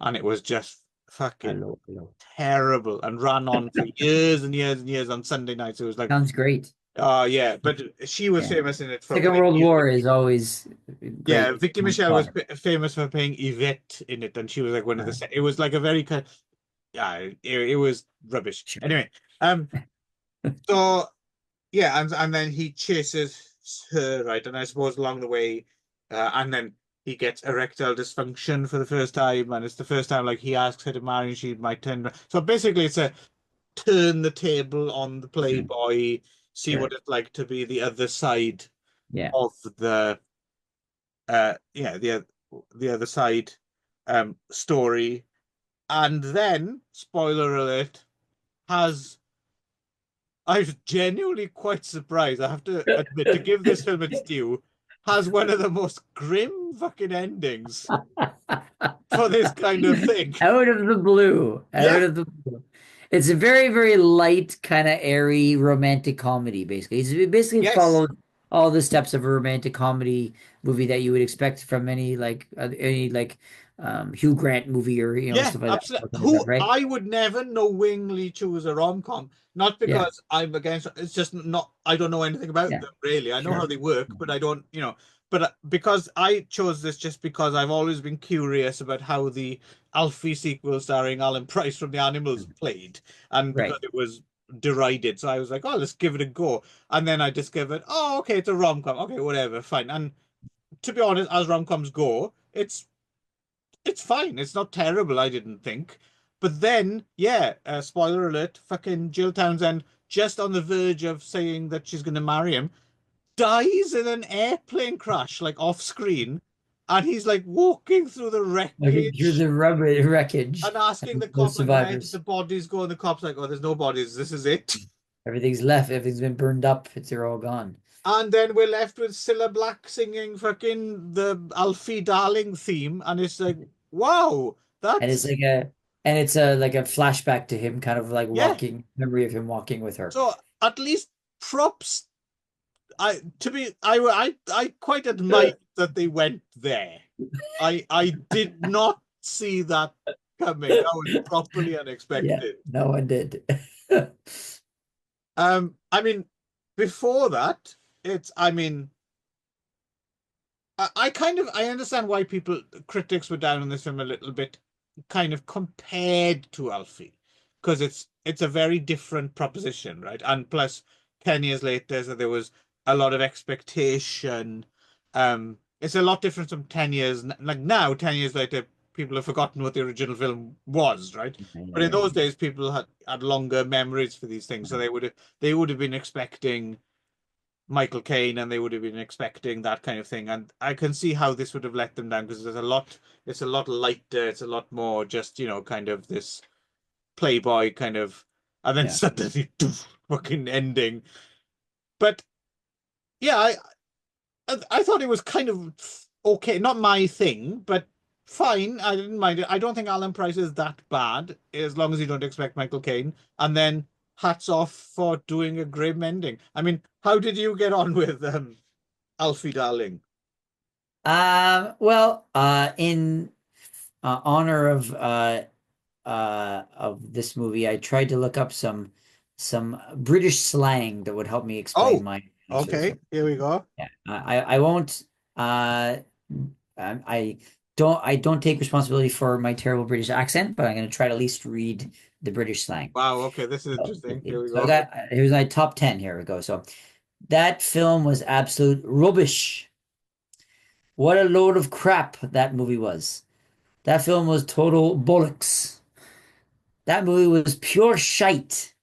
and it was just fucking Hello, hello. terrible and ran on for years and years and years on Sunday nights. It was like, Sounds great. oh yeah, but she was Yeah. famous in it for Second playing World War Yvette. is always Yeah, great. Vicky Much Michelle was fun. famous for playing Yvette in it, and she was like one of Uh, the. It was like a very kind. Yeah, it was rubbish. sure. Anyway, so yeah, and then he chases her, right, and I suppose along the way, and then he gets erectile dysfunction for the first time, and it's the first time like he asks her to marry, and she might turn. So basically, it's a turn the table on the Mhm. playboy, see what Sure. it's like to be the other side Yeah. of the yeah the other side story, and then spoiler alert has. I was genuinely quite surprised. I have to admit, to give this film its due, has one of the most grim fucking endings for this kind of thing. Out of the blue. Out Yeah. of the blue. It's a very, very light, kind of airy romantic comedy, basically. It basically Yes. followed all the steps of a romantic comedy movie that you would expect from any like Hugh Grant movie or Yeah, stuff like that. absolutely. All kind of stuff, Who right? I would never knowingly choose a rom-com, not Yeah. because I'm against it's just not I don't know anything about Yeah. them really. I know how Sure. they work, but I don't, but because I chose this just because I've always been curious about how the Alfie sequel starring Alan Price from The Animals played, and because Right. it was derided, so I was like, oh, let's give it a go. And then I discovered, oh, okay, it's a rom-com. Okay, whatever, fine. And to be honest, as rom-coms go, it's fine. It's not terrible, I didn't think. But then, yeah, spoiler alert, fucking Jill Townsend, just on the verge of saying that she's going to marry him, dies in an airplane crash, like off screen. And he's like walking through the Looking through wreckage the rubber wreckage and asking of the those cop, like, where did the survivors. bodies go? And the cop's like, oh, there's no bodies. This is it. Everything's left. Everything's been burned up. They're all gone. And then we're left with Cilla Black singing fucking the Alfie Darling theme. And it's like, wow, And it's that's, like a and it's a like a flashback to him kind of like yeah. walking, memory of him walking with her. So at least props. I quite admire that they went there. I did not see that coming. That was properly Yeah, unexpected. no one did. I mean, before that, I mean, I kind of I understand why critics were down on this film a little bit, kind of compared to Alfie, because it's a very different proposition, right? And plus, 10 years later, so there was a lot of expectation. It's a lot different from 10 years. Like now, 10 years later, people have forgotten what the original film was, right? But in those days, people had longer memories for these things, so they would have been expecting Michael Caine, and they would have been expecting that kind of thing. And I can see how this would have let them down because it's a lot lighter, it's a lot more just, kind of this playboy kind of, and then Yeah. suddenly fucking ending. But yeah, I thought it was kind of okay, not my thing, but fine. I didn't mind it. I don't think Alan Price is that bad as long as you don't expect Michael Caine. And then hats off for doing a grim ending. I mean, how did you get on with Alfie Darling? Well, in honor of this movie, I tried to look up some British slang that would help me explain Oh, my feelings for this okay. film. Here we go. Yeah, I won't. Uh, I don't take responsibility for my terrible British accent, but I'm going to try to at least read the British slang. Wow, okay, this is So, interesting. Here we I go. got here's my top 10. Here we go. So that film was absolute rubbish. What a load of crap that movie was. That film was total bollocks. That movie was pure shite.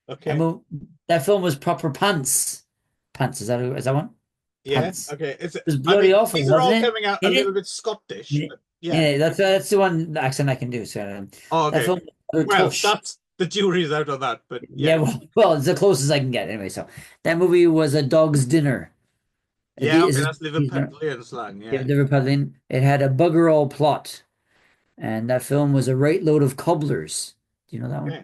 That Okay. mo that film was proper pants. Pants, is that one? Yeah, Pants. It okay. was I bloody mean, awful, these are wasn't all it? coming out a In little it? bit Scottish, Yeah, but yeah. yeah, that's the one accent I can do. So Oh, that okay. film was total Well, that's the jury's out on that, but yeah, yeah. well, it's the closest I can get. Anyway, so that movie was a dog's dinner. Yeah, okay, Is that's Liverpudlian slang, yeah. Liverpudlian. It had a bugger all plot, and that film was a right load of cobblers. Do you know that one? Okay.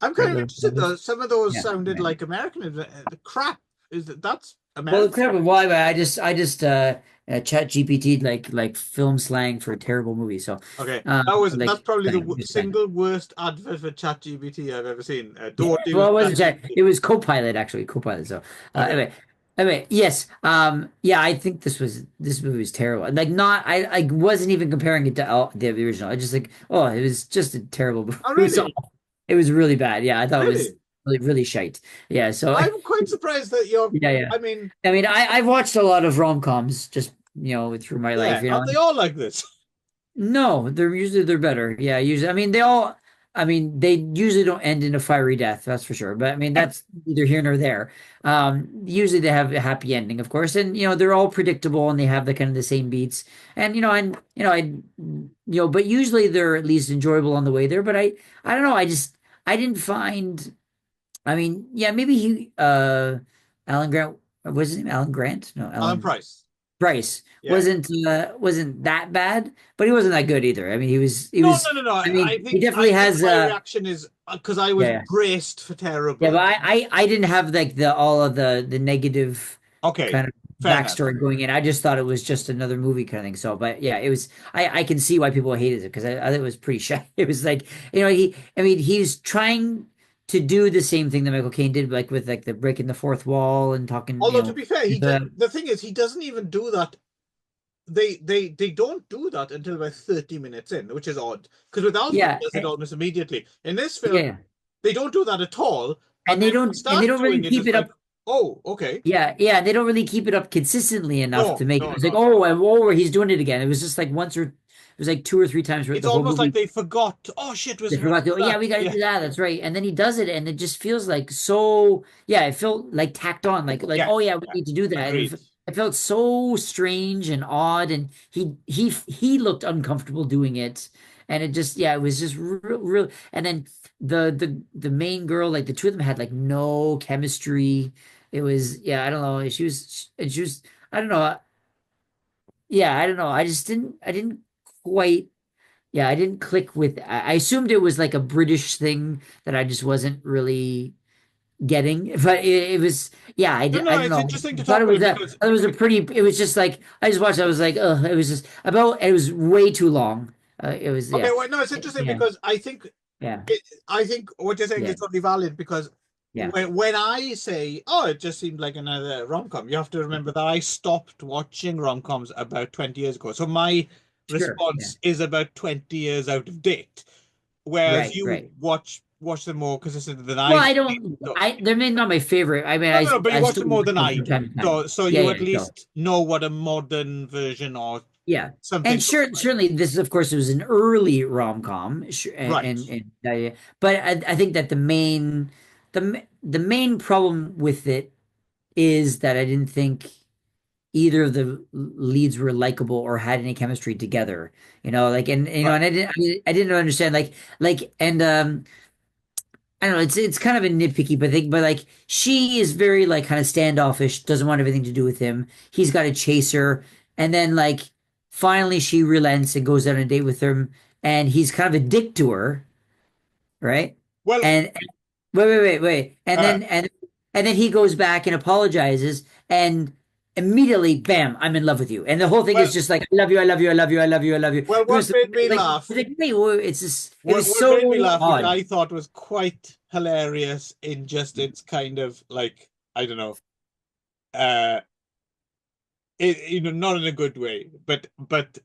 I'm kind Right of load of interested though. cobblers. Some of those Yeah. sounded Right. like American. The crap that's Well, the American? crap of why I just chat GPT like film slang for terrible movies. So, Okay, that's like probably the slang, just slang. single worst advert for ChatGPT I've ever seen. Yeah, Don't well, use it wasn't chat. ChatGPT. It was Copilot actually, Copilot. So, Okay, anyway, yes, yeah, I think this movie was terrible. Like, not I wasn't even comparing it to the original. I just like, oh, it was just a terrible movie. oh It was really? it was really bad. Yeah, I thought it was Really? really really shite. Yeah, so I'm quite surprised that you're. yeah, yeah. I mean, I mean, I've watched a lot of rom-coms just through my life, Yeah, aren't they all like this? No, they're better. Yeah, usually. I mean, they usually don't end in a fiery death, that's for sure. But I mean, that's neither here nor there. Usually they have a happy ending, of course, and they're all predictable and they have the kind of the same beats. And but usually they're at least enjoyable on the way there. But I don't know. I didn't find. I mean, yeah, maybe Alan Grant, was his name Alan Grant? No, Alan Alan Price. Price Yeah. wasn't that bad, but he wasn't that good either. I mean, he No, was. no, no, no. I I mean, he think definitely has. my reaction is because I was Yeah, braced for yeah, but terrible. I didn't have like the all of the negative Okay, kind of fair enough. backstory going in. I just thought it was just another movie kind of thing. So, but yeah, it was. I can see why people hated it because I thought it was pretty shy. It was like I mean, he's trying to do the same thing that Michael Caine did, like with like the breaking the fourth wall and talking, Although to be fair, the the thing is he doesn't even do that. They don't do that until about 30 minutes in, which is odd. Because with Alfie, he yeah, does it almost immediately. In this film, yeah. they don't do that at all. And And they then when they don't start really doing it, keep it's it like, up. oh, okay. Yeah, yeah, they don't really keep it up consistently enough to No, make it. It no, was like, no, no. he's doing it again. It was just like once or it was like two or three times throughout It's the whole almost like movie. they forgot. Oh shit, They we forgot to, do oh, yeah, that. we got to Yeah, do that. That's right. And then he does it, and it just feels like so. Yeah, it felt like tacked on. Like yeah, oh yeah, we yeah. need to do that. And Agreed. it felt so strange and odd, and he looked uncomfortable doing it, and it just it was just real. And then the main girl, like the two of them had like no chemistry. It was I don't know. She was I don't know. Yeah, I don't know. I didn't quite. Yeah, I didn't click with. I assumed it was like a British thing that I just wasn't really getting. But it was. Yeah, No, I no, don't it's know. interesting to I thought talk it about was it that. because It was a pretty. It was just like I just watched. I was like, ugh. It was just about. It was way too long. It was okay, well, no, it's interesting yeah, because yeah, I think what you're saying yeah, is totally valid because yeah. when I say, oh, it just seemed like another rom-com, you have to remember that I stopped watching rom-coms about 20 years ago. So my Sure. Yeah. response is about 20 years out of date. Whereas Right. you Right. watch them more consistently than Well, I I did. don't. So, They're maybe not my favorite. I mean, no, no, no, but you I watch still them more watch than them I from do. time to time. So Yeah. you at Yeah. So. least know what a modern version or Yeah. something And looks like. certainly this is, of course, it was an early rom-com, Right. but I think that the main problem with it is that I didn't think either of the leads were likable or had any chemistry together. Like Right. and I didn't understand and I don't know. It's kind of a nitpicky, but like she is very like kind of standoffish, doesn't want everything to do with him. He's got to chase her, and then like finally she relents and goes on a date with him, and he's kind of a dick to her, right? Well, And wait, uh, and then he goes back and apologizes, and immediately, bam, I'm in love with you, and the whole thing is well, just like I love you, I love you, I love you, I love you, I love you. well, The what rest of made me it's laugh like wait, well, it was what made me so laugh, which odd. I thought was quite hilarious in just its kind of like, I don't know, uh not in a good way, but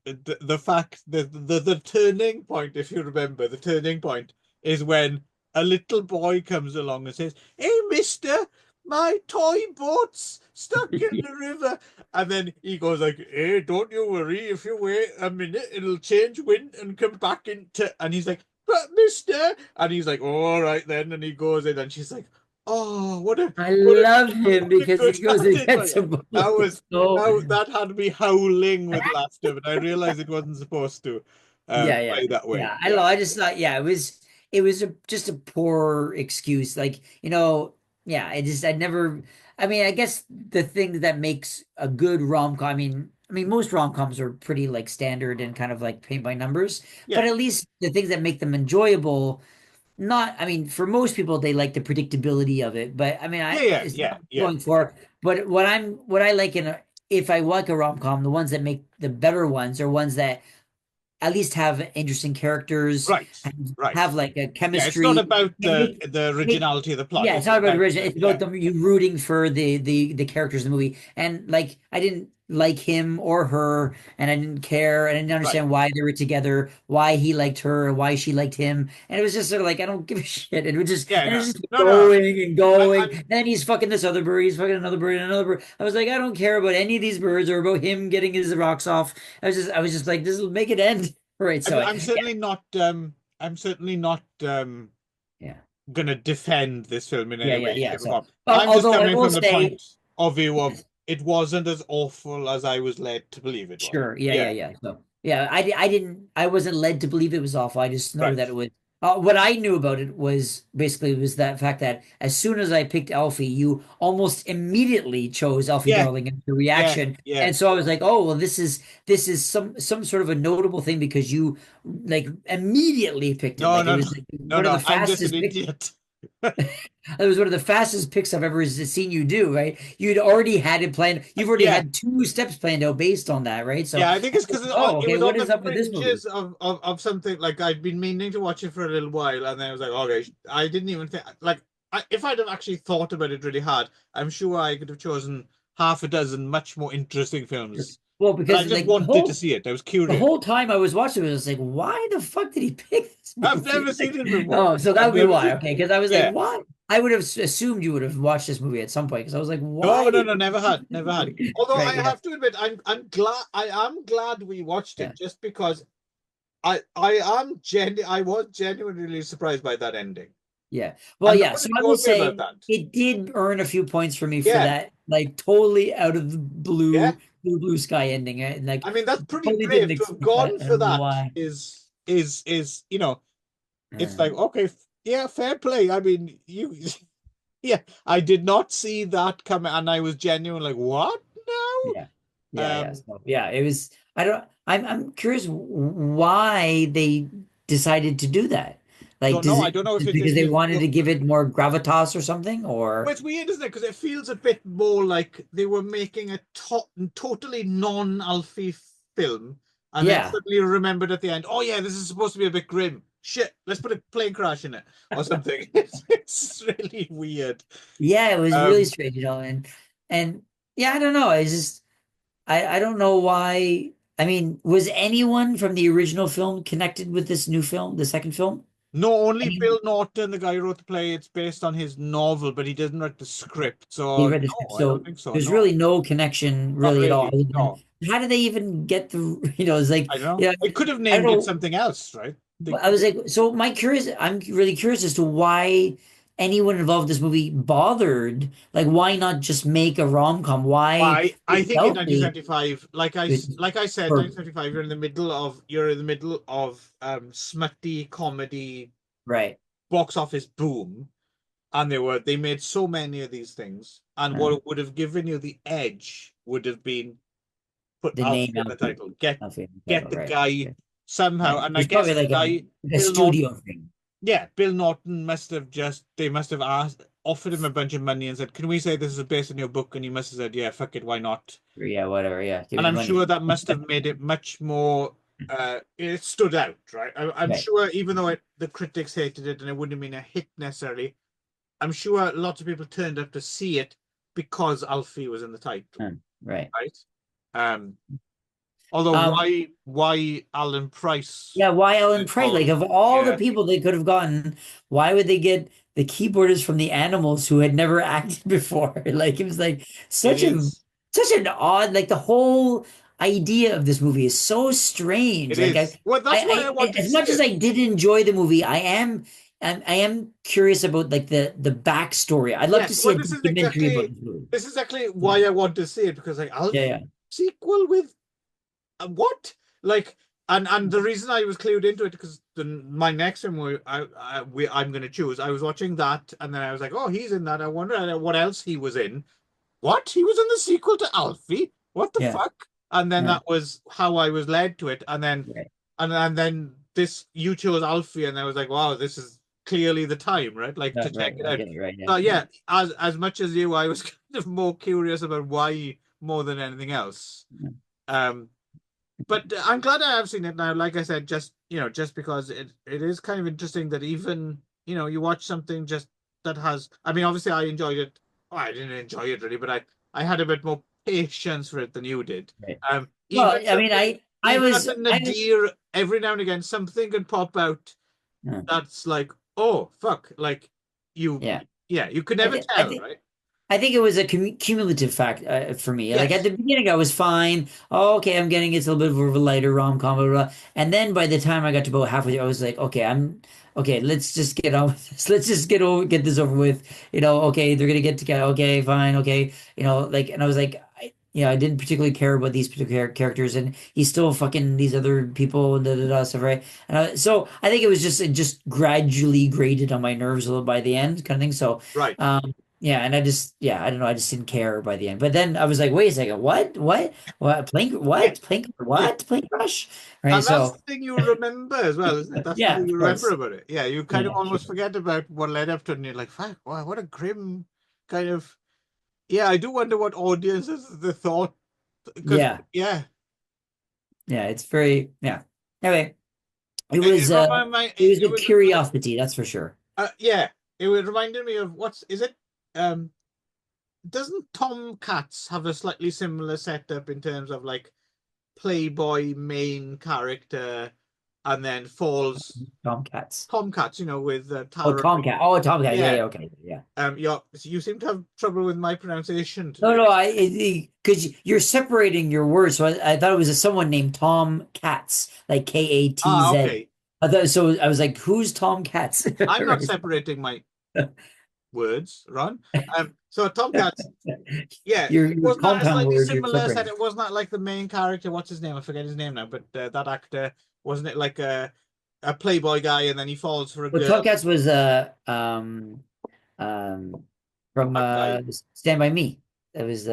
the fact that the turning point, if you remember, the turning point is when a little boy comes along and says, "Hey, mister, my toy boat's stuck in the river." And then he goes like, "Hey, don't you worry, if you wait a minute, it'll change wind and come back into," and he's like, "But mister," and he's like, "Oh, all right then," and he goes in and she's like, "Oh, I what a love him what a because good he goes and starting." gets a book. That It's was so that had me howling with laughter, but I realized it wasn't supposed to yeah. play that way. Yeah. I don't Yeah, know. I just thought, it was just a poor excuse. Like, yeah, I never I mean, I guess the thing that makes a good rom-com, I mean most rom-coms are pretty like standard and kind of like paint by numbers, but yeah, at least the things that make them enjoyable, not I mean, for most people they like the predictability of it, but I mean, yeah, I yeah, it's not yeah, what I'm yeah. going for. But what I like if I like a rom-com, the ones that make the better ones are ones that at least have interesting characters, Right, right. have like a Yeah, it's not chemistry. about Make the make originality of the plot. Yeah, it's It's not about about original. It's yeah, about them you rooting for the characters in the movie. And like I didn't like him or her, and I didn't care. I didn't Right. understand why they were together, why he liked her, why she liked him, and it was just sort of like I don't give a shit. Yeah, And it no, was just no, no. going and I, going. I'm Then he's fucking this other bird, he's fucking another bird and another bird. I was like, I don't care about any of these birds or about him getting his rocks off. I was just like, this will make it end. Right. So I'm certainly not I'm certainly not yeah. gonna defend this film in Yeah, any yeah, way, yeah. shape, or So, form. I'm just although I coming will from the say, point of view of yes, it wasn't as awful as I was led to believe it was. sure, yeah, yeah, Yeah, yeah. So, yeah, I didn't, I wasn't led to believe it was awful. I just know right. that it was. What I knew about it was basically was that fact that as soon as I picked Alfie, you almost immediately chose Alfie Yeah, Darling and the yeah, reaction, yeah. and so I was like, oh well, this is some sort of a notable thing because you like immediately picked it. No, Like it no, no, was like no, one of the no. I'm just an fastest pick. idiot. It was one of the fastest picks I've ever seen you do, right? You'd already had it planned. You've already Yeah, had two steps planned out based on that, right? So, yeah. I think it's because oh, it okay, was what on the is up with this movie? fringes of something like I'd been meaning to watch it for a little while, and then I was like, okay, I didn't even think like if I'd have actually thought about it really hard, I'm sure I could have chosen half a dozen much more interesting films. Well, But I because just like wanted to see it. I was the curious. whole time I was watching it, I was like, why the fuck did he pick this I've movie? never seen Like, it before. oh, so that I've would be never why, seen. okay? Because I was like, Yeah. why? I would have assumed you would have watched this movie at some point because I was like, No, why no, did no, you never pick had, this never had. movie? Although I Right? Yeah, have to admit, I am glad we watched yeah. it just because I was genuinely surprised by that ending. Yeah. Well, And yeah. nobody So I will told me about say that. it did earn a few points for me for Yeah, that, like totally out of the yeah. blue sky ending. And like I mean, that's pretty totally didn't brave to have expect gone that. I for don't know that why. is, it's Uh, like, okay, yeah, fair play. I mean, you yeah, I did not see that coming and I was genuine like, what yeah. now? Yeah, yeah. So yeah, it was I don't I'm curious why they decided to do that. Like Don't know. does I it don't know if just it because is they just wanted to give it more gravitas or something well, or it's weird, isn't it? Because it feels a bit more like they were making a totally non-Alfie film, and then yeah. suddenly remembered at the end, oh yeah, this is supposed to be a bit grim. Shit, let's put a plane crash in it or something. It's really weird. Yeah, it was really Um, strange, and yeah, I don't know. I just I don't know why. I mean, was anyone from the original film connected with this new film, the second film? no, only Any Bill Norton, the guy who wrote the play. It's based on his novel, but he doesn't write the script. they So read the script, no, I don't so think so. there's No, really no connection not really at all. really. Other than No, how did they even get the? It's like I don't know. yeah, They could have I don't named it know. something else, right? They I could was have. like, so my curious. I'm really curious as to why anyone involved in this movie bothered. Like, why not just make a rom com? Why I think in Selfie? 1975, It was just like I said, perfect. 1975, you're in the middle of smutty comedy Right. box office boom, and they made so many of these things, and Uh, what would have given you the edge would have been put the name Alfie in the Alfie. title, Alfie in the get title, the right. guy Okay. somehow, Right. and I It's guess probably the guy like a Bill Norton. studio thing. Yeah, Bill Norton must have just they must have offered him a bunch of money and said, "Can we say this is based on your book?" And he must have said, "Yeah, fuck it, why not?" Yeah, whatever. Yeah, give And me the I'm money. sure that must have made it much more. It stood out, right? I'm Right. sure, even though the critics hated it and it wouldn't have been a hit necessarily, I'm sure lots of people turned up to see it because Alfie was in the title, Right. right? Um, although Um, why Alan Price yeah, why Ellen Price? Like involved? of all the Yeah, people they could have gotten, why would they get the keyboardist from the Animals who had never acted before? Like it was like it is. such an odd like the whole idea of this movie is so strange. It Like is. Well, that's why I want to as see much as it. I did enjoy the movie, I am curious about like the backstory. I'd love to Yes. see Well, a documentary about this movie. this is exactly Yeah, why I want to see it because like yeah, Alfie yeah. sequel with what? Like, and the reason I was clued into it because my next one I'm going to choose. I was watching that, and then I was like, oh, he's in that. I wonder what else he was in. What? He was in the sequel to Alfie? What the Yeah. fuck? And then Yeah. that was how I was led to it, Right. and then this you chose Alfie, and I was like, wow, this is clearly the time, right? Like to check Right. it I out. get it. Right. Yeah. So Yeah. yeah, as much as you, I was kind of more curious about why more than anything else. Yeah. Um, but I'm glad I have seen it now. Like I said, just just because it is kind of interesting that even you watch something just that has. I mean, obviously, I enjoyed it. Oh, I didn't enjoy it really, but I had a bit more patience for it than you did. Right. Even Well, I mean, something, I even was at the I was nadir, every now and again, something can pop out uh, that's like, oh fuck, like you, yeah. yeah, you could I never think I tell, think right? I think it was a cumulative fact for me. Like at Yes, the beginning, I was fine. Oh, okay, I'm getting it's a little bit of a lighter rom-com, blah, blah, blah. And then by the time I got to about halfway through, I was like, okay, I'm okay. Let's just get on with this. Let's just get this over with. Okay, they're gonna get together. Okay, fine. Okay, like, and I was like, I didn't particularly care about these particular characters, and he's still fucking these other people and da da da stuff, right? And so I think it just gradually grated on my nerves a little by the end, kind of thing. So. right. Yeah, and I don't know, I just didn't care by the end. But then I was like, wait a second, what, Yeah, plane, yeah. plane crush, right? And that's the So thing you remember as well, isn't it? That's the yeah, thing of you remember course, about it. Yeah, you kind of yeah, sure. almost forget about what led up to it, and you're like, fuck, wow, what a grim kind of. Yeah, I do wonder what audiences the thought, because Yeah, yeah, yeah, it's very yeah. Anyway, it reminded me, it was it a was curiosity, that's for sure. yeah, it would reminded me of what's is it? Um, doesn't Tom Cats have a slightly similar setup in terms of like Playboy main character, and then falls Tomcats. Tomcats, with Oh, Tara. Tomcat. Oh, Tomcat. Yeah, Yeah. yeah, okay, yeah. You seem to have trouble with my pronunciation No, today. no, because you're separating your words. So I thought it was someone named Tom Katz, like Ah, Katz. okay. I thought so. I was like, who's Tom Katz? I'm not Right. separating my words, Ron. So Tomcats, yeah, Your wasn't that a compound slightly word you're similar set? separating. It wasn't that like the main character. What's his name? I forget his name now. But that actor, wasn't it like a Playboy guy, and then he falls for a Well, girl, Tomcats was um from that guy. Stand by Me. That was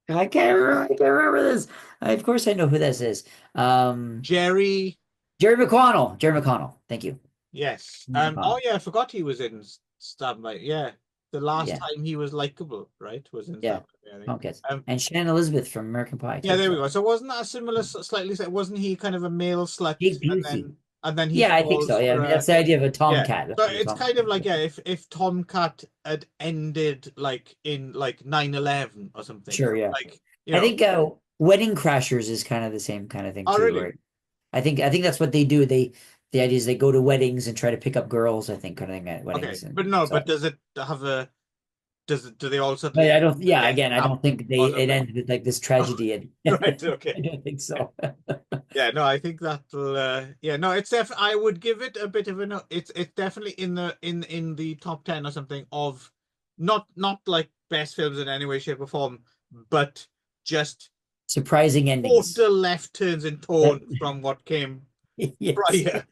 I can't remember this. Of course I know who this is. Um Jerry. Jerry McConnell. Thank you. Yes. Jerry Oh McConnell. yeah, I forgot he was in Stab by. Yeah, the last Yeah, time he was likable, right? Was in yeah. Stab by, I think. Tomcats. Um, And Shannon Elizabeth from American Pie yeah, too. there we So go. So wasn't that a similar, slightly? Wasn't he kind of a male slut, Jake and Busey. then he Yeah, I think so. falls Yeah, I for mean, a. that's the idea of a Yeah. tomcat. That's So what a it's tomcat kind of is. like, Yeah. yeah, if Tomcat had ended like in like 9/11 or something, Sure, yeah. like I think Wedding Crashers is kind of the same kind of thing oh too, really? right? I think that's what they do. The idea is they go to weddings and try to pick up girls, I think, kind of thing at Okay, weddings. but And no, but so does it have a? Do they all but suddenly I don't yeah, get again, I up don't think or it something? ends with like this tragedy and Right. I Okay. don't think so. Yeah, no, I think that'll yeah, no, it's I would give it a bit of a no. It's definitely in the top 10 or something of not like best films in any way, shape, or form, but just Surprising endings. total left turns in Yep. tone from what came Yes. prior.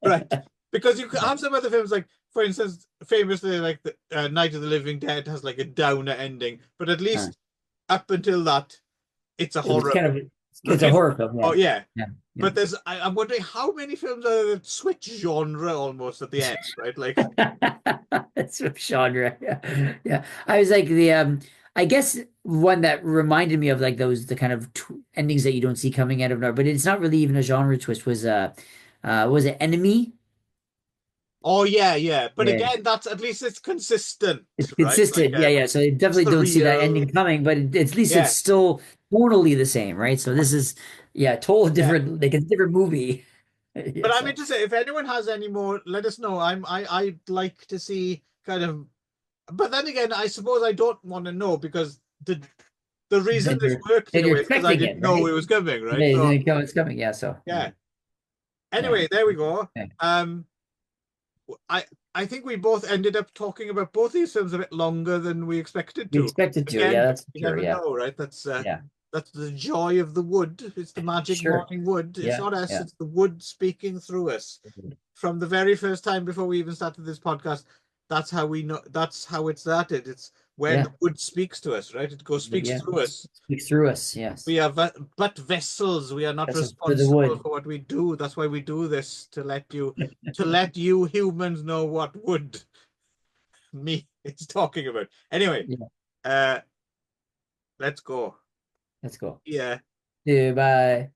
Right. Because you could have some other films like, for instance, famously like the Night of the Living Dead has like a downer ending, but at Uh, least up until that, it's a it was horror, kind of it's a right? horror film, Oh yeah. yeah. Yeah. Yeah. But I'm wondering how many films are that switch genre almost at the end, right? Like, That's from genre. Yeah. Yeah. I was like I guess one that reminded me of like the kind of endings that you don't see coming out of nowhere, but it's not really even a genre twist was it Enemy? oh yeah, yeah. But Yeah. again, that's at least it's consistent, It's right? Like consistent. Yeah, yeah. So you definitely don't see that surreal. ending coming, but at least it's Yeah, still tonally the same, right? So this is yeah, total yeah. different like it's a different movie. Yeah, But I'm so interested if anyone has any more, let us know. I'd like to see kind of, but then again, I suppose I don't want to know because the reason this worked in a they're way is because I expecting didn't it, know it right? was coming, right? So They know it's coming. Yeah, so yeah. yeah. Yeah. Anyway, there we go. Yeah. Um, I I think we both ended up talking about both these films a bit longer than we expected We to. expected to. Yeah, Again, that's for you sure. never Yeah. know, right? Yeah. That's the joy of the wood. It's the magic Sure. morning wood. It's Yeah. not us, Yeah. it's the wood speaking through us. From the very first time before we even started this podcast, that's how we know, that's how it started. It's when Yeah. the wood speaks to us, right? It goes speaks Yeah. through us. Speaks through us. Yes. We are but vessels. We are not That's for the responsible wood. for what we do. That's why we do this, to let you humans know what wood me is talking about. Anyway, Yeah. uh let's go. Let's go. Yeah. Goodbye.